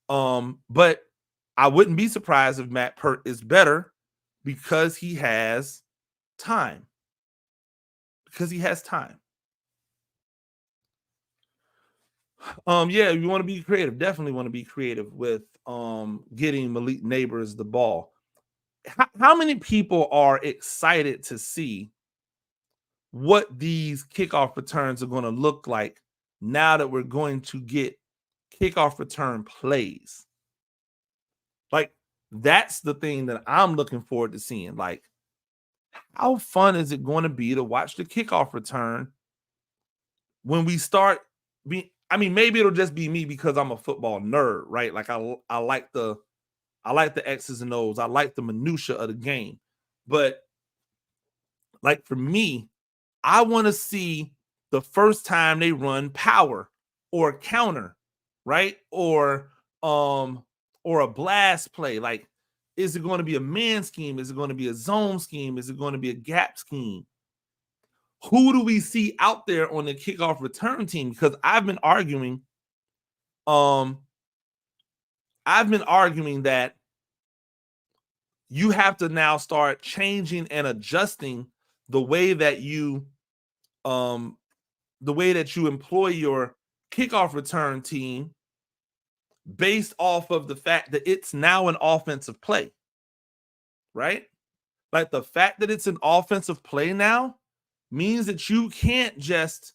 But I wouldn't be surprised if Matt Pert is better because he has time. Because he has time. Yeah, you want to be creative. Definitely want to be creative with getting Malik Neighbors the ball. How many people are excited to see what these kickoff returns are going to look like now that we're going to get kickoff return plays? Like, that's the thing that I'm looking forward to seeing. Like, how fun is it going to be to watch the kickoff return when we start being? I mean, maybe it'll just be me because I'm a football nerd, right? Like I like the X's and O's. I like the minutia of the game. But like for me, I want to see the first time they run power or counter, right? Or a blast play. Like, is it going to be a man scheme? Is it going to be a zone scheme? Is it going to be a gap scheme? Who do we see out there on the kickoff return team? Because I've been arguing that you have to now start changing and adjusting the way that you employ your kickoff return team based off of the fact that it's now an offensive play, right? Like, the fact that it's an offensive play now means that you can't just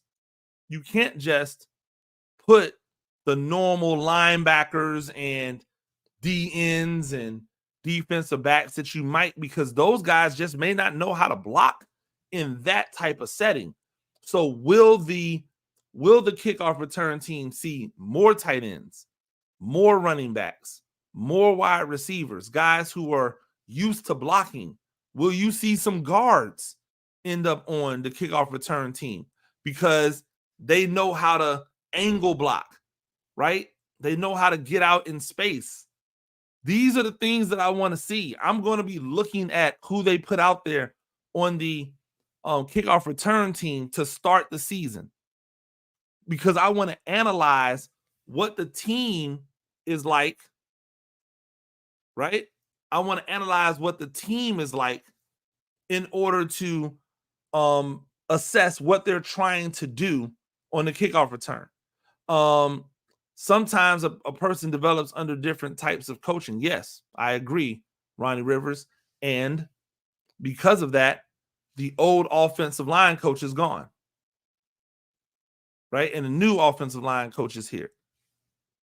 put the normal linebackers and DNs and defensive backs that you might, because those guys just may not know how to block in that type of setting. So will the kickoff return team see more tight ends, more running backs, more wide receivers, guys who are used to blocking? Will you see some guards end up on the kickoff return team because they know how to angle block, right? They know how to get out in space. These are the things that I want to see. I'm going to be looking at who they put out there on the kickoff return team to start the season, because I want to analyze what the team is like, right? I want to analyze what the team is like in order to assess what they're trying to do on the kickoff return. Sometimes a person develops under different types of coaching. Yes, I agree, Ronnie Rivers. And because of that, the old offensive line coach is gone, right? And the new offensive line coach is here.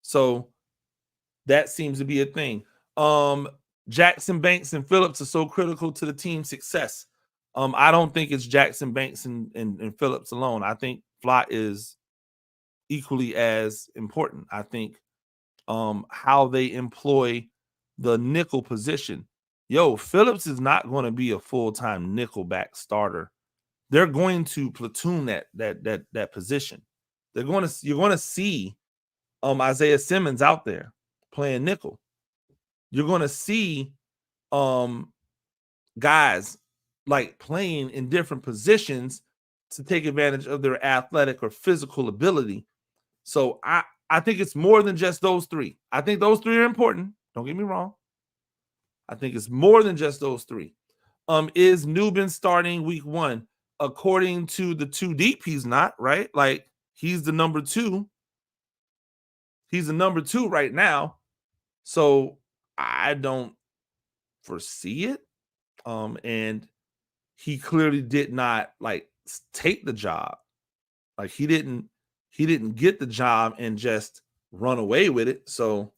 So that seems to be a thing. Jackson, Banks, and Phillips are so critical to the team's success. I don't think it's Jackson, Banks, and Phillips alone. I think Flott is equally as important. I think how they employ the nickel position. Phillips is not going to be a full-time nickelback starter. They're going to platoon that position. You're going to see Isaiah Simmons out there playing nickel. You're going to see guys like playing in different positions to take advantage of their athletic or physical ability. So I think it's more than just those three. I think those three are important. Don't get me wrong. I think it's more than just those three. Is Nubin starting week 1? According to the 2 deep, he's not, right? Like, he's the number 2. He's the number 2 right now. So I don't foresee it. And he clearly did not like take the job. Like he didn't get the job and just run away with it. So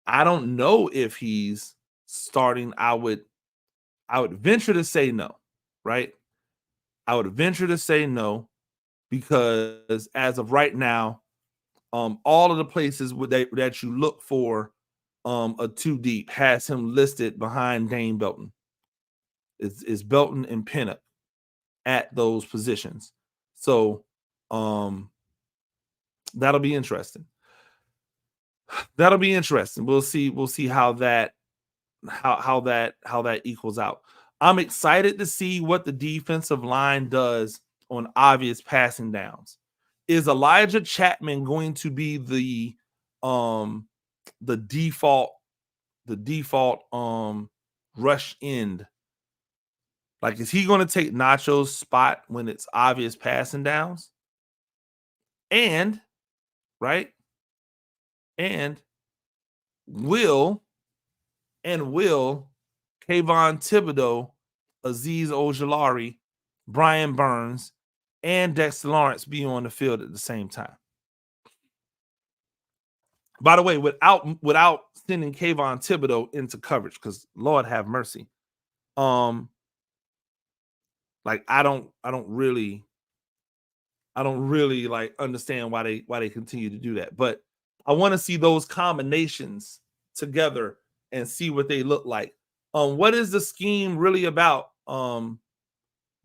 I don't know if he's starting. I would venture to say no, right? I would venture to say no because as of right now, all of the places that you look for a two deep has him listed behind Dane Belton. It's Belton and Pinnock at those positions. So that'll be interesting. That'll be interesting. We'll see how that equals out. I'm excited to see what the defensive line does on obvious passing downs. Is Elijah Chapman going to be the default rush end? Like, is he going to take Nacho's spot when it's obvious passing downs? And right? And will Kayvon Thibodeau, Azeez Ojulari, Brian Burns, and Dexter Lawrence be on the field at the same time? By the way, without sending Kayvon Thibodeau into coverage, because Lord have mercy. Like I don't really like understand why they continue to do that. But I want to see those combinations together and see what they look like. What is the scheme really about?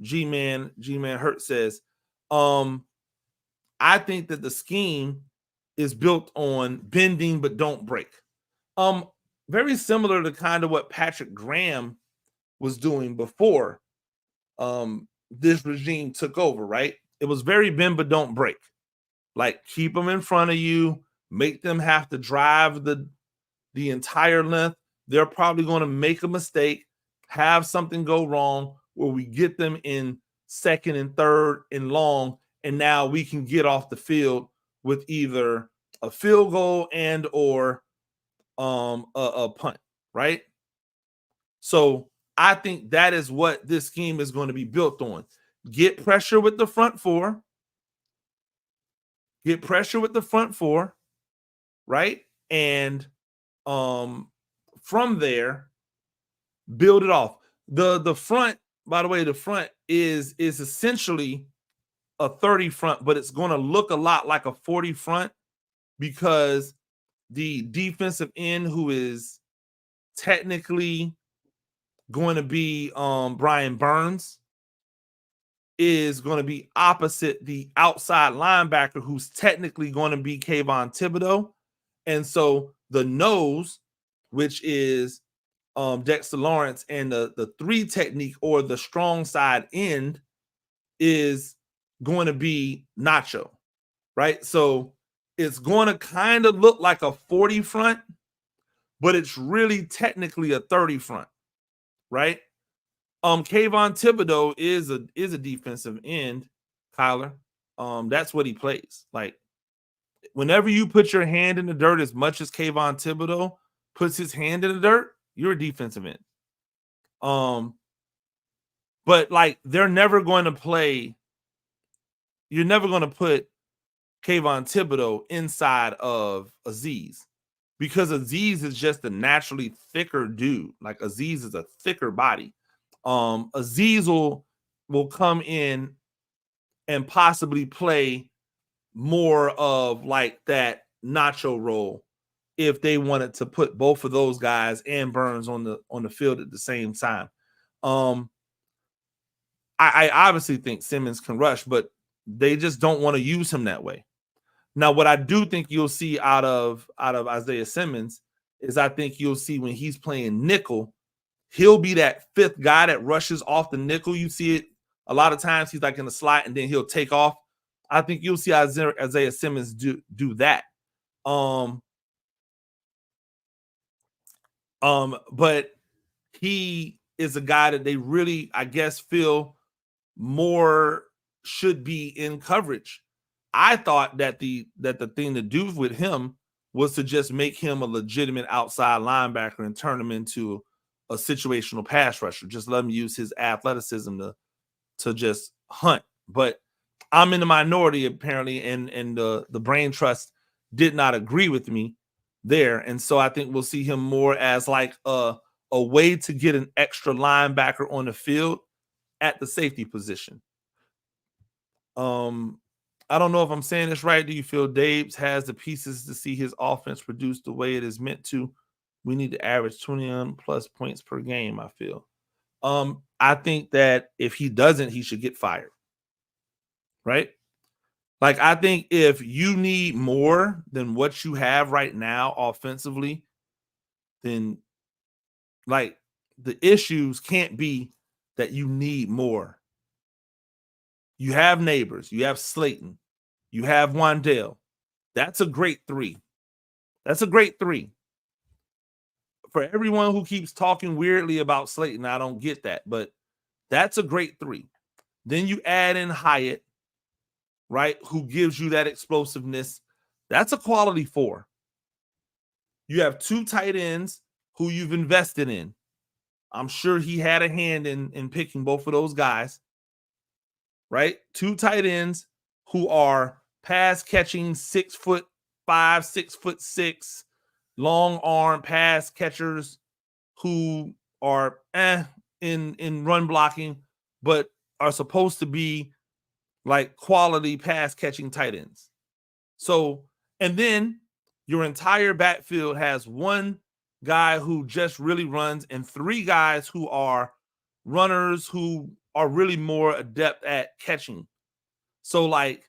G-Man Hurt says, I think that the scheme is built on bending but don't break. Very similar to kind of what Patrick Graham was doing before this regime took over, right? It was very bend but don't break. Like keep them in front of you, make them have to drive the entire length. They're probably going to make a mistake, have something go wrong where we get them in second and third and long, and now we can get off the field with either a field goal and or a punt, right? So I think that is what this scheme is going to be built on. Get pressure with the front four. Get pressure with the front four, right? And from there, build it off. The front, by the way, the front is essentially a 30 front, but it's going to look a lot like a 40 front because the defensive end, who is technically going to be Brian Burns, is going to be opposite the outside linebacker, who's technically going to be Kayvon Thibodeau. And so the nose, which is Dexter Lawrence, and the three technique or the strong side end is going to be Nacho, right? So it's going to kind of look like a 40 front, but it's really technically a 30 front, right? Kayvon Thibodeau is a defensive end, Kyler. That's what he plays. Like whenever you put your hand in the dirt as much as Kayvon Thibodeau puts his hand in the dirt, you're a defensive end. But like they're never going to play. You're never going to put Kayvon Thibodeau inside of Azeez because Azeez is just a naturally thicker dude. Like Azeez is a thicker body. Azeez will come in and possibly play more of like that Nacho role if they wanted to put both of those guys and Burns on the field at the same time. I obviously think Simmons can rush, but they just don't want to use him that way. Now, what I do think you'll see out of Isaiah Simmons is I think you'll see when he's playing nickel, he'll be that fifth guy that rushes off the nickel. You see it a lot of times. He's like in the slot and then he'll take off. I think you'll see Isaiah Simmons do that. But he is a guy that they really, I guess, feel more should be in coverage. I thought that the thing to do with him was to just make him a legitimate outside linebacker and turn him into a situational pass rusher. Just let him use his athleticism to just hunt. But I'm in the minority apparently, and the brain trust did not agree with me there. And so I think we'll see him more as like a way to get an extra linebacker on the field at the safety position. I don't know if I'm saying this right. Do you feel Dabes has the pieces to see his offense produce the way it is meant to? We need to average 21 plus points per game, I feel. I think that if he doesn't, he should get fired. Right? Like, I think if you need more than what you have right now offensively, then like the issues can't be that you need more. You have Neighbors, you have Slayton, you have Wandale. That's a great three. That's a great three. For everyone who keeps talking weirdly about Slayton, I don't get that, but that's a great three. Then you add in Hyatt, right, who gives you that explosiveness. That's a quality four. You have two tight ends who you've invested in. I'm sure he had a hand in picking both of those guys, right? Two tight ends who are pass catching 6'5", 6'6", long arm pass catchers who are in run blocking, but are supposed to be like quality pass catching tight ends. So, and then your entire backfield has one guy who just really runs and three guys who are runners who are really more adept at catching. So, like,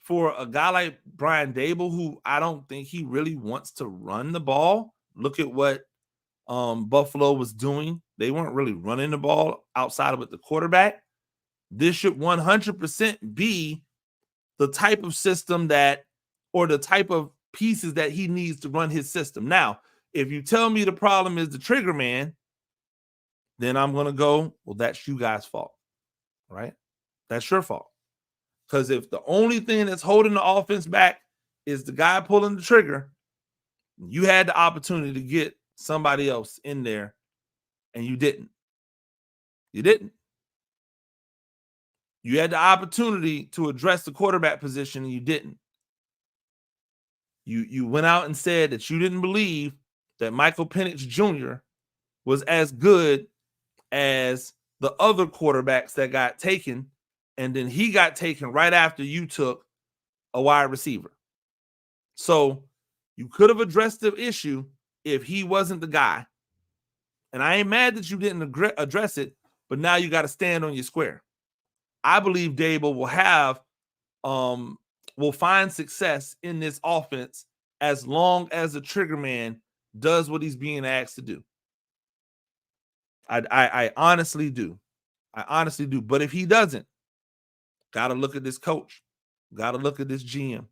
for a guy like Brian Dable, who I don't think he really wants to run the ball, look at what Buffalo was doing. They weren't really running the ball outside of it, the quarterback. This should 100% be the type of system that, or the type of pieces that he needs to run his system. Now, if you tell me the problem is the trigger man, then I'm going to go, well, that's you guys' fault, right? That's your fault. Because if the only thing that's holding the offense back is the guy pulling the trigger, you had the opportunity to get somebody else in there, and you didn't. You didn't. You had the opportunity to address the quarterback position, and you didn't. You went out and said that you didn't believe that Michael Penix Jr. was as good as the other quarterbacks that got taken, and then he got taken right after you took a wide receiver. So you could have addressed the issue if he wasn't the guy. And I ain't mad that you didn't address it, but now you got to stand on your square. I believe Dable will find success in this offense as long as the trigger man does what he's being asked to do. I honestly do. I honestly do. But if he doesn't, got to look at this coach. Got to look at this GM.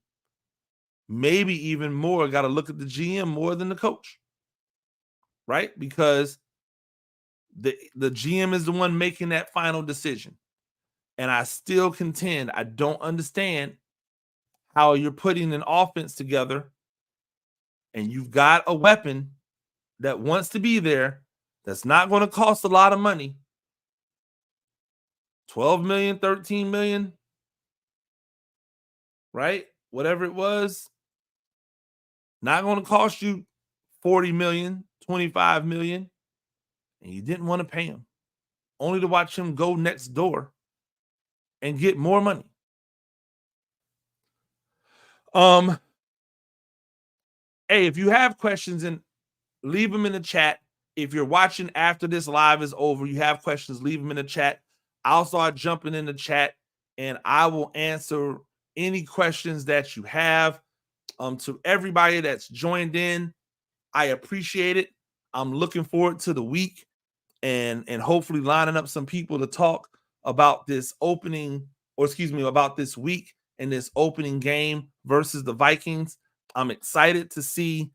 Maybe even more, got to look at the GM more than the coach. Right? Because the GM is the one making that final decision. And I still contend, I don't understand how you're putting an offense together and you've got a weapon that wants to be there that's not going to cost a lot of money. 12 million, 13 million, right? Whatever it was, not going to cost you 40 million, 25 million, and you didn't want to pay him, only to watch him go next door and get more money. Hey, if you have questions, and leave them in the chat. If you're watching after this live is over, you have questions, leave them in the chat. I'll start jumping in the chat and I will answer any questions that you have. To everybody that's joined in, I appreciate it. I'm looking forward to the week and hopefully lining up some people to talk about this about this week and this opening game versus the Vikings. I'm excited to see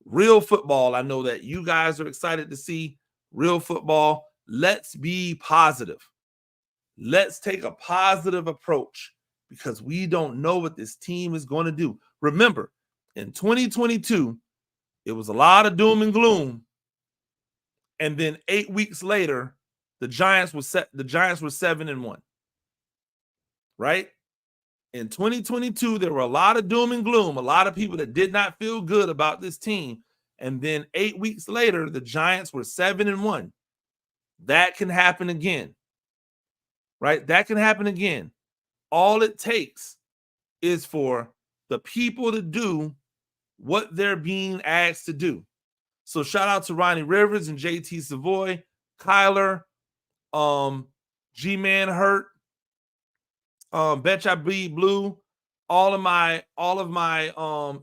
real football. I know that you guys are excited to see real football. Let's be positive. Let's take a positive approach because we don't know what this team is going to do. Remember, In 2022, it was a lot of doom and gloom. And then 8 weeks later, the Giants were 7-1. Right? In 2022, there were a lot of doom and gloom, a lot of people that did not feel good about this team. And then 8 weeks later, the Giants were 7-1. That can happen again. Right? That can happen again. All it takes is for the people to do what they're being asked to do. So shout out to Ronnie Rivers and JT Savoy, Kyler, G-Man Hurt, Betcha Bleed Blue, all of my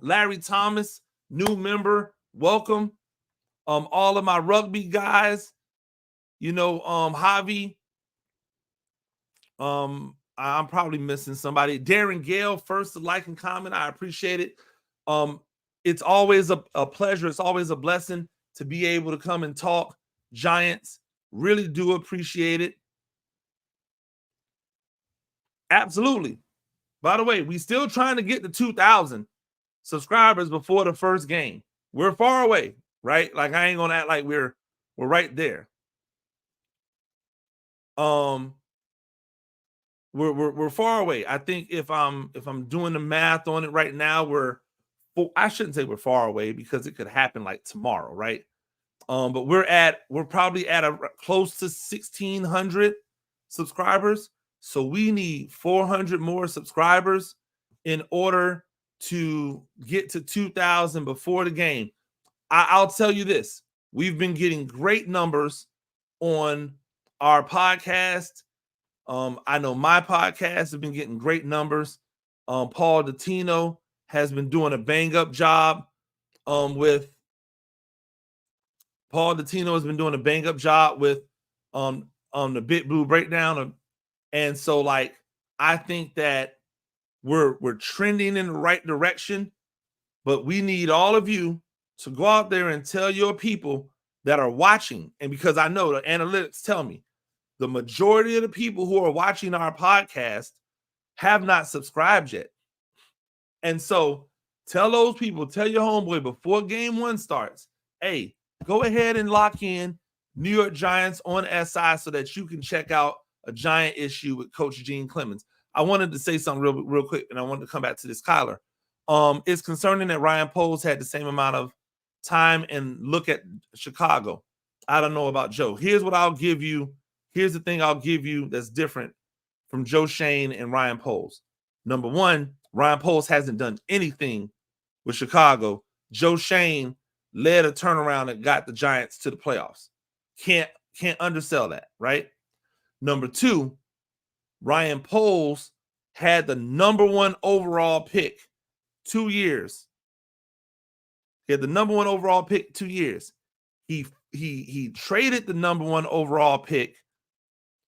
Larry Thomas, new member, welcome. All of my rugby guys, Javi. I'm probably missing somebody. Darren Gale, first to like and comment. I appreciate it. It's always a pleasure. It's always a blessing to be able to come and talk Giants. Really do appreciate it. Absolutely. By the way, we still trying to get to 2,000 subscribers before the first game. We're far away, right? Like I ain't gonna act like we're right there. We're far away. I think if I'm doing the math on it right now, I shouldn't say we're far away because it could happen like tomorrow, right? But we're probably at a close to 1,600 subscribers. So we need 400 more subscribers in order to get to 2,000 before the game. I'll tell you this. We've been getting great numbers on our podcast. I know my podcast has been getting great numbers. Paul Dottino has been doing a bang-up job with the Big Blue Breakdown. And so, like, I think that we're trending in the right direction, but we need all of you to go out there and tell your people that are watching. And because I know the analytics tell me the majority of the people who are watching our podcast have not subscribed yet. And so tell those people, tell your homeboy before game 1 starts, hey, go ahead and lock in New York Giants on SI so that you can check out a Giant issue with Coach Gene Clemons. I wanted to say something real quick, and I wanted to come back to this, Kyler. It's concerning that Ryan Poles had the same amount of time and look at Chicago. I don't know about Joe. Here's what I'll give you. Here's the thing I'll give you that's different from Joe Shane and Ryan Poles. Number one, Ryan Poles hasn't done anything with Chicago. Joe Shane led a turnaround that got the Giants to the playoffs. Can't undersell that, right? Number two, Ryan Poles had the number 1 overall pick 2 years. He had the number 1 overall pick 2 years. He traded the number 1 overall pick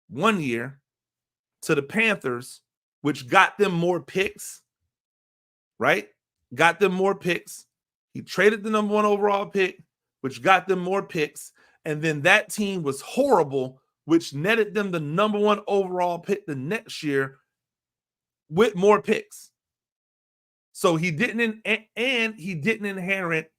1 year to the Panthers, which got them more picks, right? Got them more picks. He traded the number 1 overall pick, which got them more picks. And then that team was horrible, which netted them the number 1 overall pick the next year with more picks. So he didn't inherit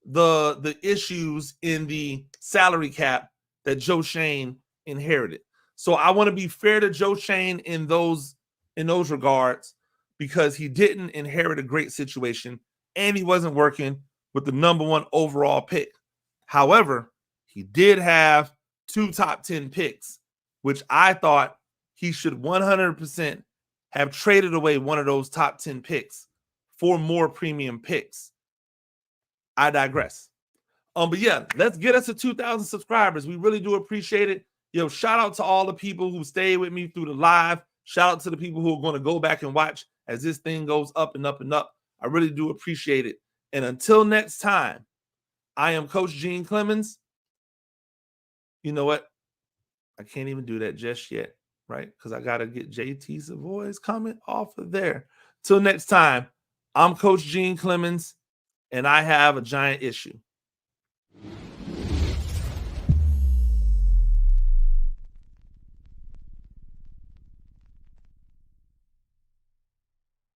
the issues in the salary cap that Joe Shane inherited. So I want to be fair to Joe Shane in those regards, because he didn't inherit a great situation and he wasn't working with the number 1 overall pick. However, he did have 2 top 10 picks, which I thought he should 100% have traded away one of those top 10 picks for more premium picks. I digress. But yeah, let's get us to 2,000 subscribers. We really do appreciate it. Yo, shout out to all the people who stayed with me through the live. Shout out to the people who are going to go back and watch as this thing goes up and up and up. I really do appreciate it. And until next time, I am Coach Gene Clemons. You know what? I can't even do that just yet, right? Because I got to get JT Savoy's comment off of there. Till next time, I'm Coach Gene Clemons, and I have a Giant issue.